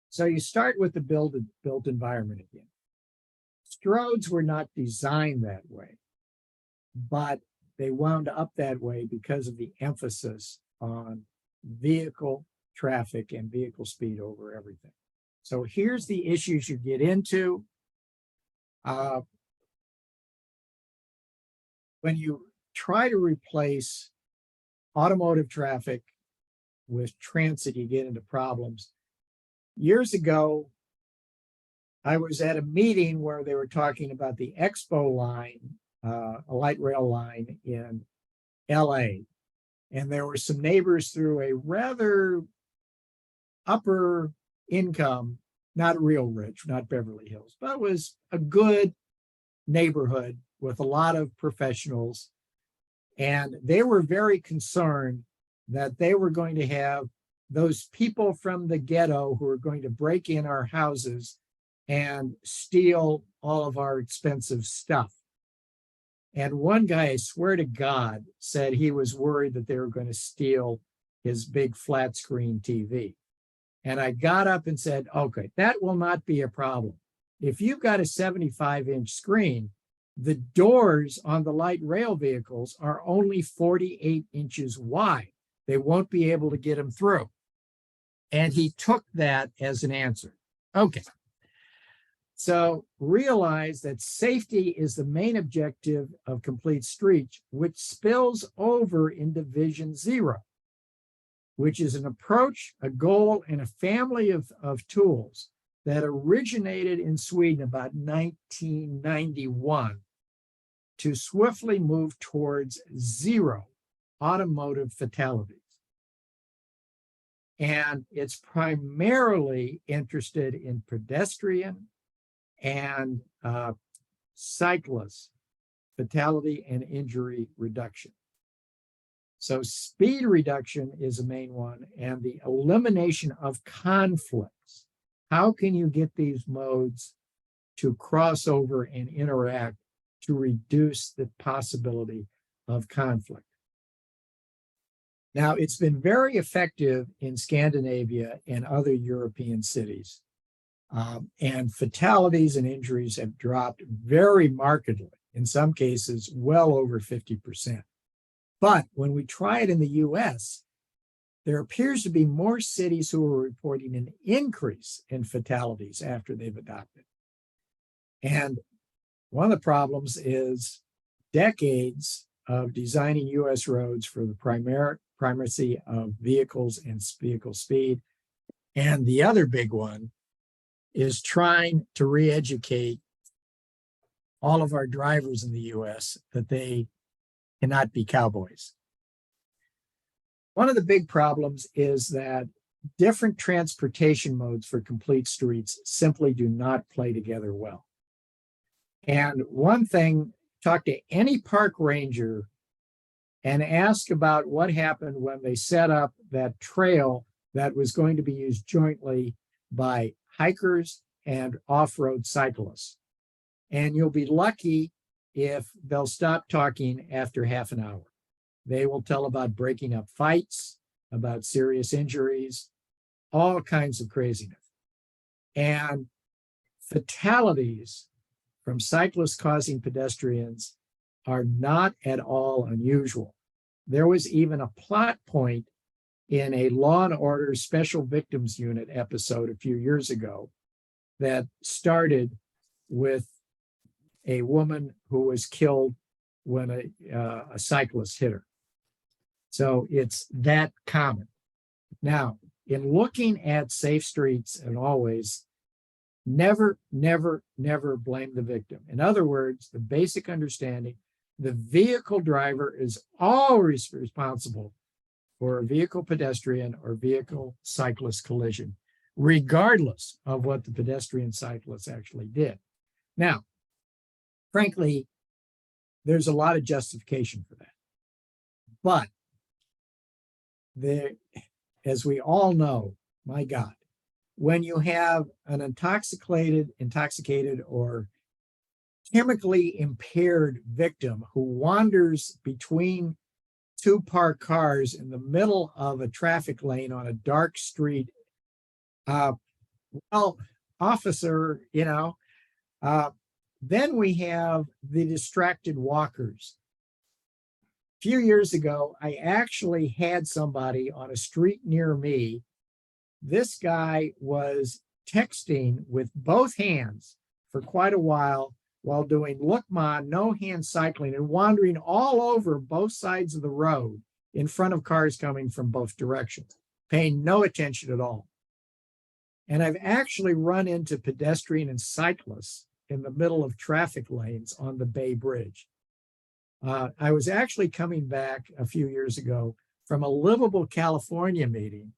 So you start with the built environment again. Stroads were not designed that way, but they wound up that way because of the emphasis on vehicle traffic and vehicle speed over everything. So here's the issues you get into. When you try to replace automotive traffic with transit, you get into problems. Years ago, I was at a meeting where they were talking about the Expo line, a light rail line in LA. And there were some neighbors through a rather upper income, not real rich, not Beverly Hills, but it was a good neighborhood with a lot of professionals. And they were very concerned that they were going to have those people from the ghetto who are going to break in our houses and steal all of our expensive stuff. And one guy, I swear to God, said he was worried that they were going to steal his big flat screen TV. And I got up and said, okay, that will not be a problem. if you've got a 75-inch screen, the doors on the light rail vehicles are only 48 inches wide. They won't be able to get them through. And he took that as an answer. Okay. So realize that safety is the main objective of complete streets, which spills over into Vision Zero, which is an approach, a goal, and a family of tools that originated in Sweden about 1991 to swiftly move towards zero automotive fatalities. And it's primarily interested in pedestrian and cyclist fatality and injury reduction. So speed reduction is a main one, and the elimination of conflicts. How can you get these modes to cross over and interact to reduce the possibility of conflict? Now, it's been very effective in Scandinavia and other European cities. And fatalities and injuries have dropped very markedly, in some cases, well over 50%. But when we try it in the US, there appears to be more cities who are reporting an increase in fatalities after they've adopted. And one of the problems is decades of designing US roads for the primacy of vehicles and vehicle speed. And the other big one is trying to re-educate all of our drivers in the US that they cannot be cowboys. One of the big problems is that different transportation modes for complete streets simply do not play together well. And one thing, talk to any park ranger and ask about what happened when they set up that trail that was going to be used jointly by hikers and off-road cyclists. And you'll be lucky if they'll stop talking after half an hour. They will tell about breaking up fights, about serious injuries, all kinds of craziness. And fatalities from cyclists causing pedestrians are not at all unusual. There was even a plot point in a Law and Order Special Victims Unit episode a few years ago that started with a woman who was killed when a cyclist hit her. So it's that common. Now, in looking at safe streets, and always, never, never, never blame the victim. In other words, the basic understanding, the vehicle driver is always responsible for a vehicle pedestrian or vehicle cyclist collision, regardless of what the pedestrian cyclist actually did. Now, frankly, there's a lot of justification for that. But as we all know, my God, when you have an intoxicated or chemically impaired victim who wanders between two parked cars in the middle of a traffic lane on a dark street, well, officer, then we have the distracted walkers. A few years ago, I actually had somebody on a street near me. This guy was texting with both hands for quite a while doing look-ma, no-hand cycling and wandering all over both sides of the road in front of cars coming from both directions, paying no attention at all. And I've actually run into pedestrian and cyclists in the middle of traffic lanes on the Bay Bridge. I was actually coming back a few years ago from a Livable, California meeting.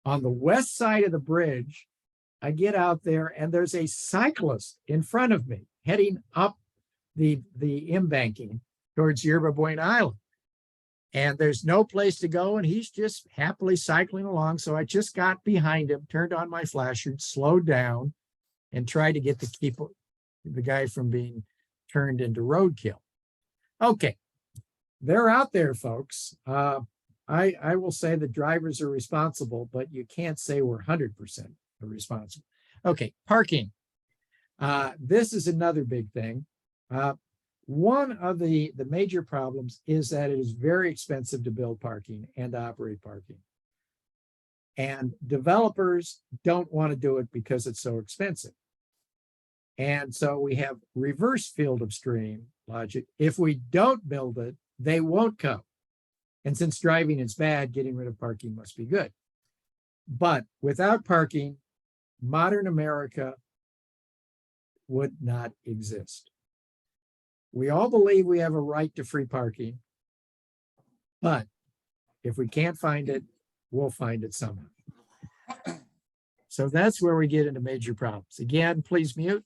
On the west side of the bridge, I get out there and there's a cyclist in front of me heading up the embanking towards Yerba Buena Island. And there's no place to go, and he's just happily cycling along. So I just got behind him, turned on my flasher, slowed down, and tried to keep the guy from being turned into roadkill. Okay, they're out there, folks. I will say the drivers are responsible, but you can't say we're 100% responsible. Okay, parking. This is another big thing. One of the major problems is that it is very expensive to build parking and to operate parking. And developers don't want to do it because it's so expensive. And so we have reverse field of stream logic. If we don't build it, they won't come. And since driving is bad, getting rid of parking must be good. But without parking, modern America would not exist. We all believe we have a right to free parking, but if we can't find it, we'll find it somehow. So that's where we get into major problems. Again, please mute.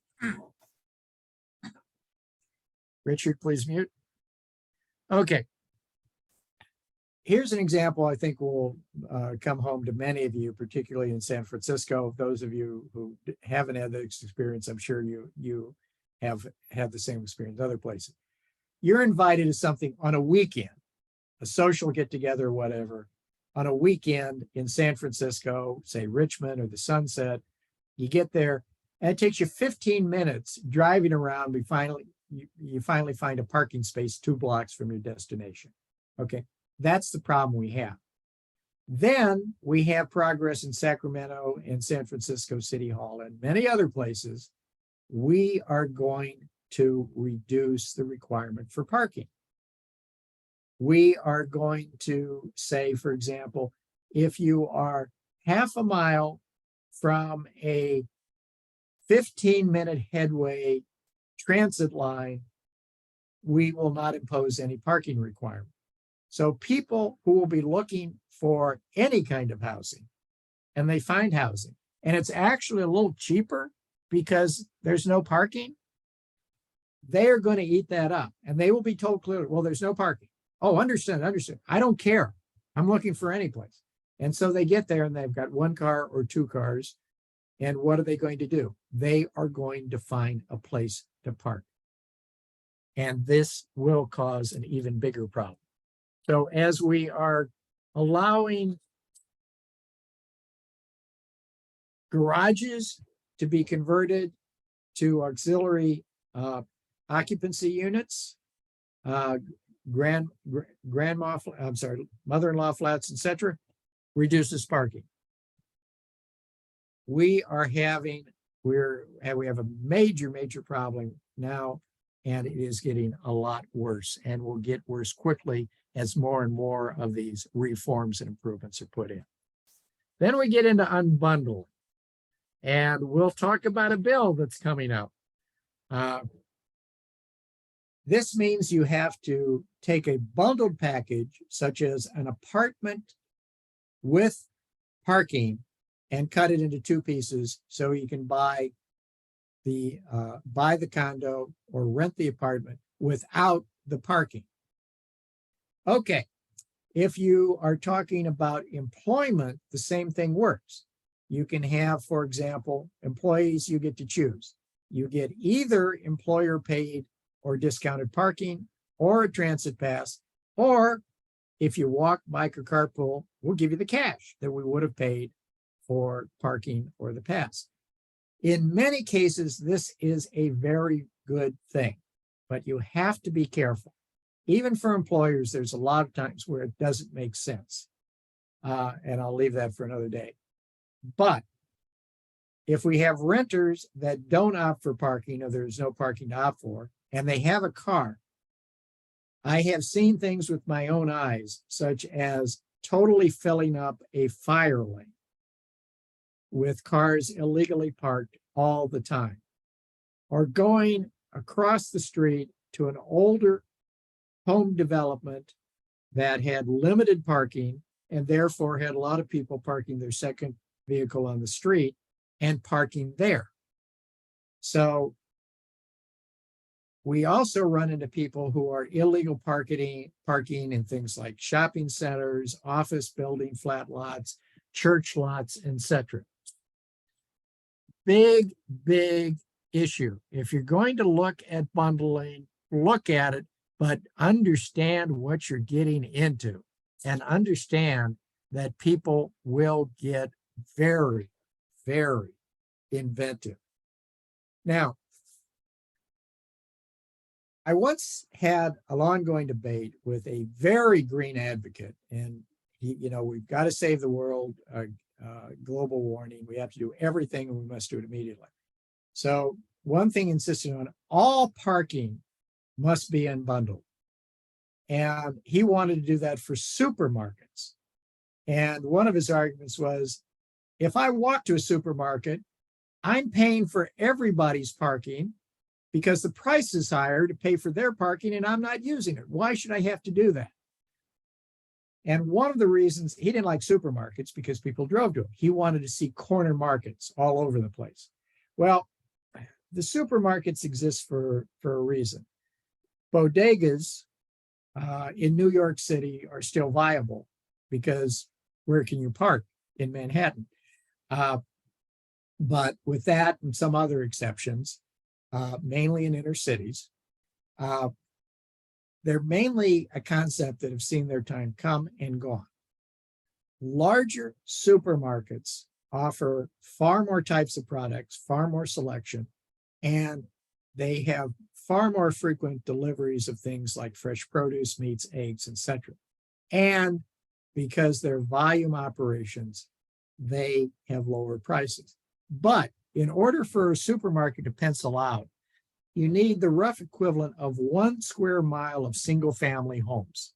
Richard, please mute. Okay. Here's an example I think will come home to many of you, particularly in San Francisco. Those of you who haven't had this experience, I'm sure you have had the same experience other places. You're invited to something on a weekend, a social get-together or whatever, on a weekend in San Francisco, say Richmond or the Sunset. You get there, and it takes you 15 minutes driving around. You finally find a parking space 2 blocks from your destination. Okay. That's the problem we have. Then we have progress in Sacramento and San Francisco City Hall and many other places. We are going to reduce the requirement for parking. We are going to say, for example, if you are half a mile from a 15-minute headway transit line, we will not impose any parking requirement. So people who will be looking for any kind of housing, and they find housing, and it's actually a little cheaper because there's no parking, they are going to eat that up. And they will be told clearly, well, there's no parking. Oh, understood. I don't care. I'm looking for any place. And so they get there and they've got 1 car or 2 cars. And what are they going to do? They are going to find a place to park. And this will cause an even bigger problem. So as we are allowing garages to be converted to auxiliary occupancy units, mother-in-law flats, etc., reduces parking. We have a major problem now, and it is getting a lot worse and will get worse quickly as more and more of these reforms and improvements are put in. Then we get into unbundling, and we'll talk about a bill that's coming up. This means you have to take a bundled package, such as an apartment with parking, and cut it into 2 pieces so you can buy the condo or rent the apartment without the parking. Okay, if you are talking about employment, the same thing works. You can have, for example, employees you get to choose. You get either employer paid or discounted parking or a transit pass, or if you walk, bike, or carpool, we'll give you the cash that we would have paid for parking or the pass. In many cases, this is a very good thing, but you have to be careful. Even for employers, there's a lot of times where it doesn't make sense. And I'll leave that for another day. But if we have renters that don't opt for parking or there's no parking to opt for, and they have a car, I have seen things with my own eyes, such as totally filling up a fire lane with cars illegally parked all the time, or going across the street to an older home development that had limited parking and therefore had a lot of people parking their second vehicle on the street and parking there. So we also run into people who are illegal parking in things like shopping centers, office building, flat lots, church lots, etc. Big issue. If you're going to look at bundling, look at it, but understand what you're getting into and understand that people will get very inventive. Now, I once had an ongoing debate with a very green advocate, and we've got to save the world, global warming. We have to do everything, and we must do it immediately. So one thing insisted on all parking must be unbundled. And he wanted to do that for supermarkets. And one of his arguments was, if I walk to a supermarket, I'm paying for everybody's parking because the price is higher to pay for their parking and I'm not using it. Why should I have to do that? And one of the reasons he didn't like supermarkets because people drove to them. He wanted to see corner markets all over the place. Well, the supermarkets exist for a reason. Bodegas in New York City are still viable because where can you park in Manhattan? But with that and some other exceptions, mainly in inner cities, they're mainly a concept that have seen their time come and gone. Larger supermarkets offer far more types of products, far more selection, and they have far more frequent deliveries of things like fresh produce, meats, eggs, etc. And because they're volume operations, they have lower prices. But in order for a supermarket to pencil out, you need the rough equivalent of 1 square mile of single-family homes.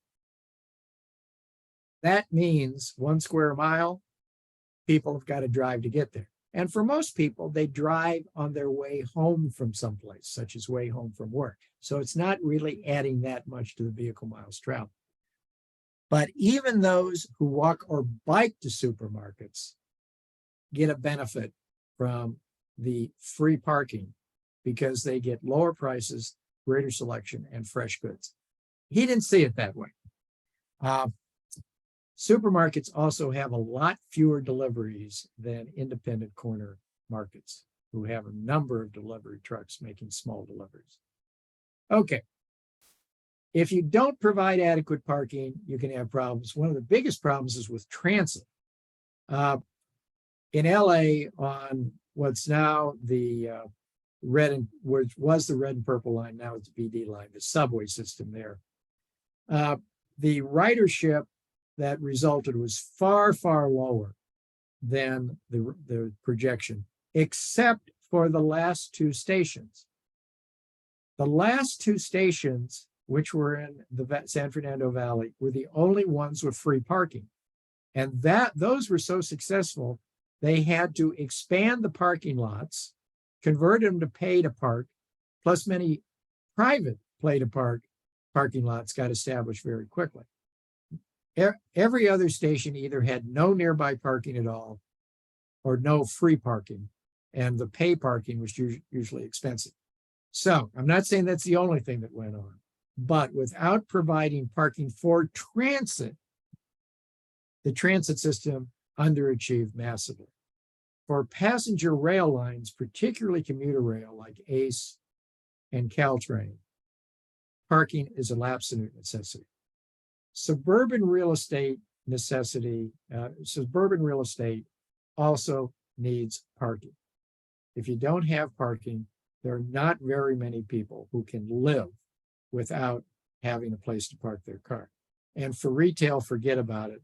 That means 1 square mile, people have got to drive to get there. And for most people, they drive on their way home from someplace, such as way home from work. So it's not really adding that much to the vehicle miles traveled. But even those who walk or bike to supermarkets get a benefit from the free parking because they get lower prices, greater selection, and fresh goods. He didn't see it that way. Supermarkets also have a lot fewer deliveries than independent corner markets, who have a number of delivery trucks making small deliveries. Okay. If you don't provide adequate parking, you can have problems. One of the biggest problems is with transit. In LA, on what's now the which was the red and purple line, now it's the BD line, the subway system there. The ridership that resulted was far, far lower than the projection, except for the last 2 stations. The last 2 stations, which were in the San Fernando Valley, were the only ones with free parking. And those were so successful, they had to expand the parking lots, convert them to pay to park, plus many private pay to park parking lots got established very quickly. Every other station either had no nearby parking at all or no free parking, and the pay parking was usually expensive. So I'm not saying that's the only thing that went on, but without providing parking for transit, the transit system underachieved massively. For passenger rail lines, particularly commuter rail like ACE and Caltrain, parking is an absolute necessity. Suburban real estate also needs parking. If you don't have parking, there are not very many people who can live without having a place to park their car. And for retail, forget about it.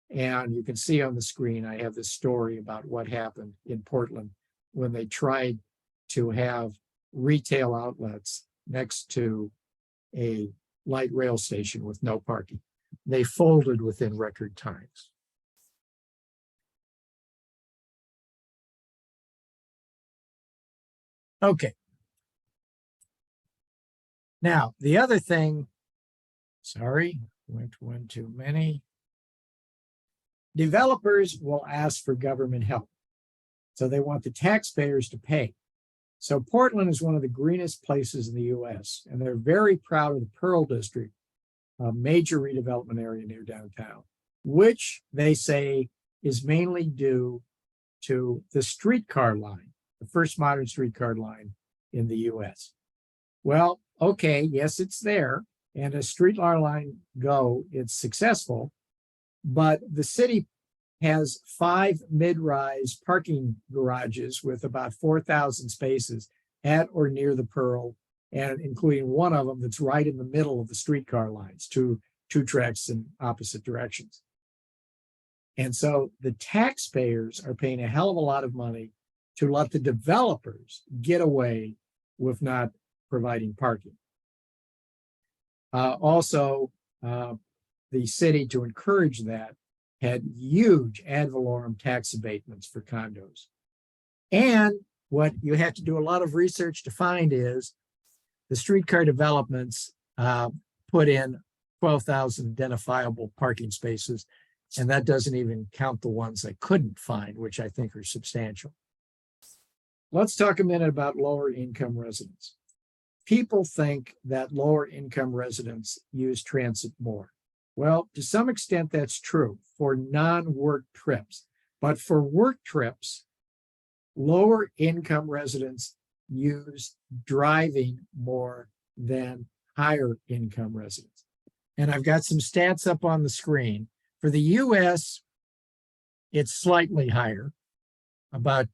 And you can see on the screen, I have this story about what happened in Portland when they tried to have retail outlets next to a light rail station with no parking. They folded within record times. Okay. Now, the other thing, sorry, went one too many. Developers will ask for government help. So they want the taxpayers to pay. So Portland is one of the greenest places in the US, and they're very proud of the Pearl District, a major redevelopment area near downtown, which they say is mainly due to the streetcar line, the first modern streetcar line in the US. Well, okay, yes, it's there. And as streetcar line go, it's successful. But the city has 5 mid-rise parking garages with about 4,000 spaces at or near the Pearl and including one of them that's right in the middle of the streetcar lines, two tracks in opposite directions. And so the taxpayers are paying a hell of a lot of money to let the developers get away with not providing parking. Also, the city, to encourage that, had huge ad valorem tax abatements for condos. And what you have to do a lot of research to find is the streetcar developments put in 12,000 identifiable parking spaces, and that doesn't even count the ones I couldn't find, which I think are substantial. Let's talk a minute about lower income residents. People think that lower income residents use transit more. Well, to some extent, that's true for non-work trips. But for work trips, lower income residents use driving more than higher income residents. And I've got some stats up on the screen. For the US, it's slightly higher, about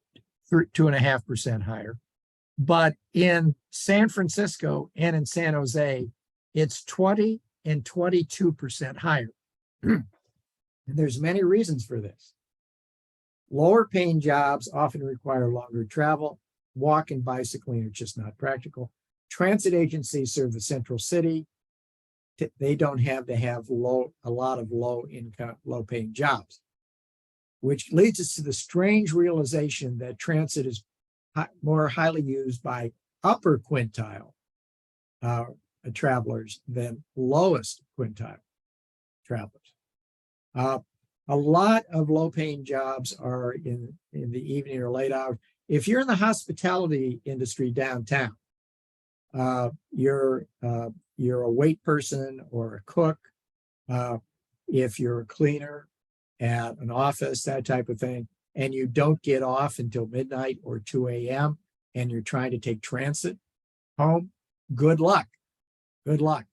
2.5% higher. But in San Francisco and in San Jose, it's 20 and 22% higher. And there's many reasons for this. Lower paying jobs often require longer travel. Walk and bicycling are just not practical. Transit agencies serve the central city. They don't have to have a lot of low paying jobs, which leads us to the strange realization that transit is more highly used by upper quintile travelers than lowest quintile travelers. A lot of low-paying jobs are in the evening or late hours. If you're in the hospitality industry downtown, you're a wait person or a cook. If you're a cleaner at an office, that type of thing, and you don't get off until midnight or 2 a.m. and you're trying to take transit home, good luck. Good luck.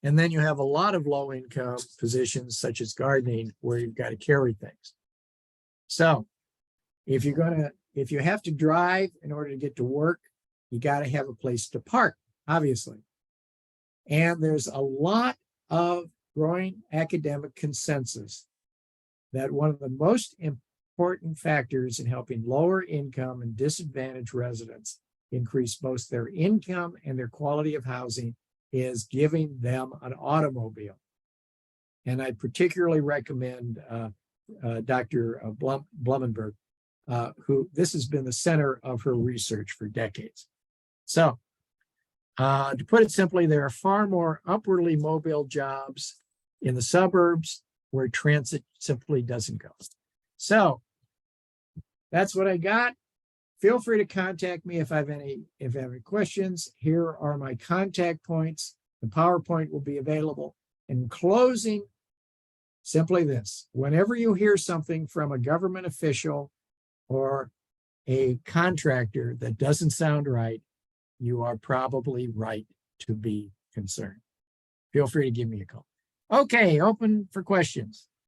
And then you have a lot of low income positions such as gardening where you've got to carry things. So if you have to drive in order to get to work, you got to have a place to park, obviously. And there's a lot of growing academic consensus that one of the most important factors in helping lower income and disadvantaged residents increase both their income and their quality of housing is giving them an automobile. And I particularly recommend Dr. Blumenberg, who this has been the center of her research for decades. So to put it simply, there are far more upwardly mobile jobs in the suburbs where transit simply doesn't go. So that's what I got. Feel free to contact me if I have any questions. Here are my contact points. The PowerPoint will be available. In closing, simply this: whenever you hear something from a government official or a contractor that doesn't sound right, you are probably right to be concerned. Feel free to give me a call. Okay, open for questions.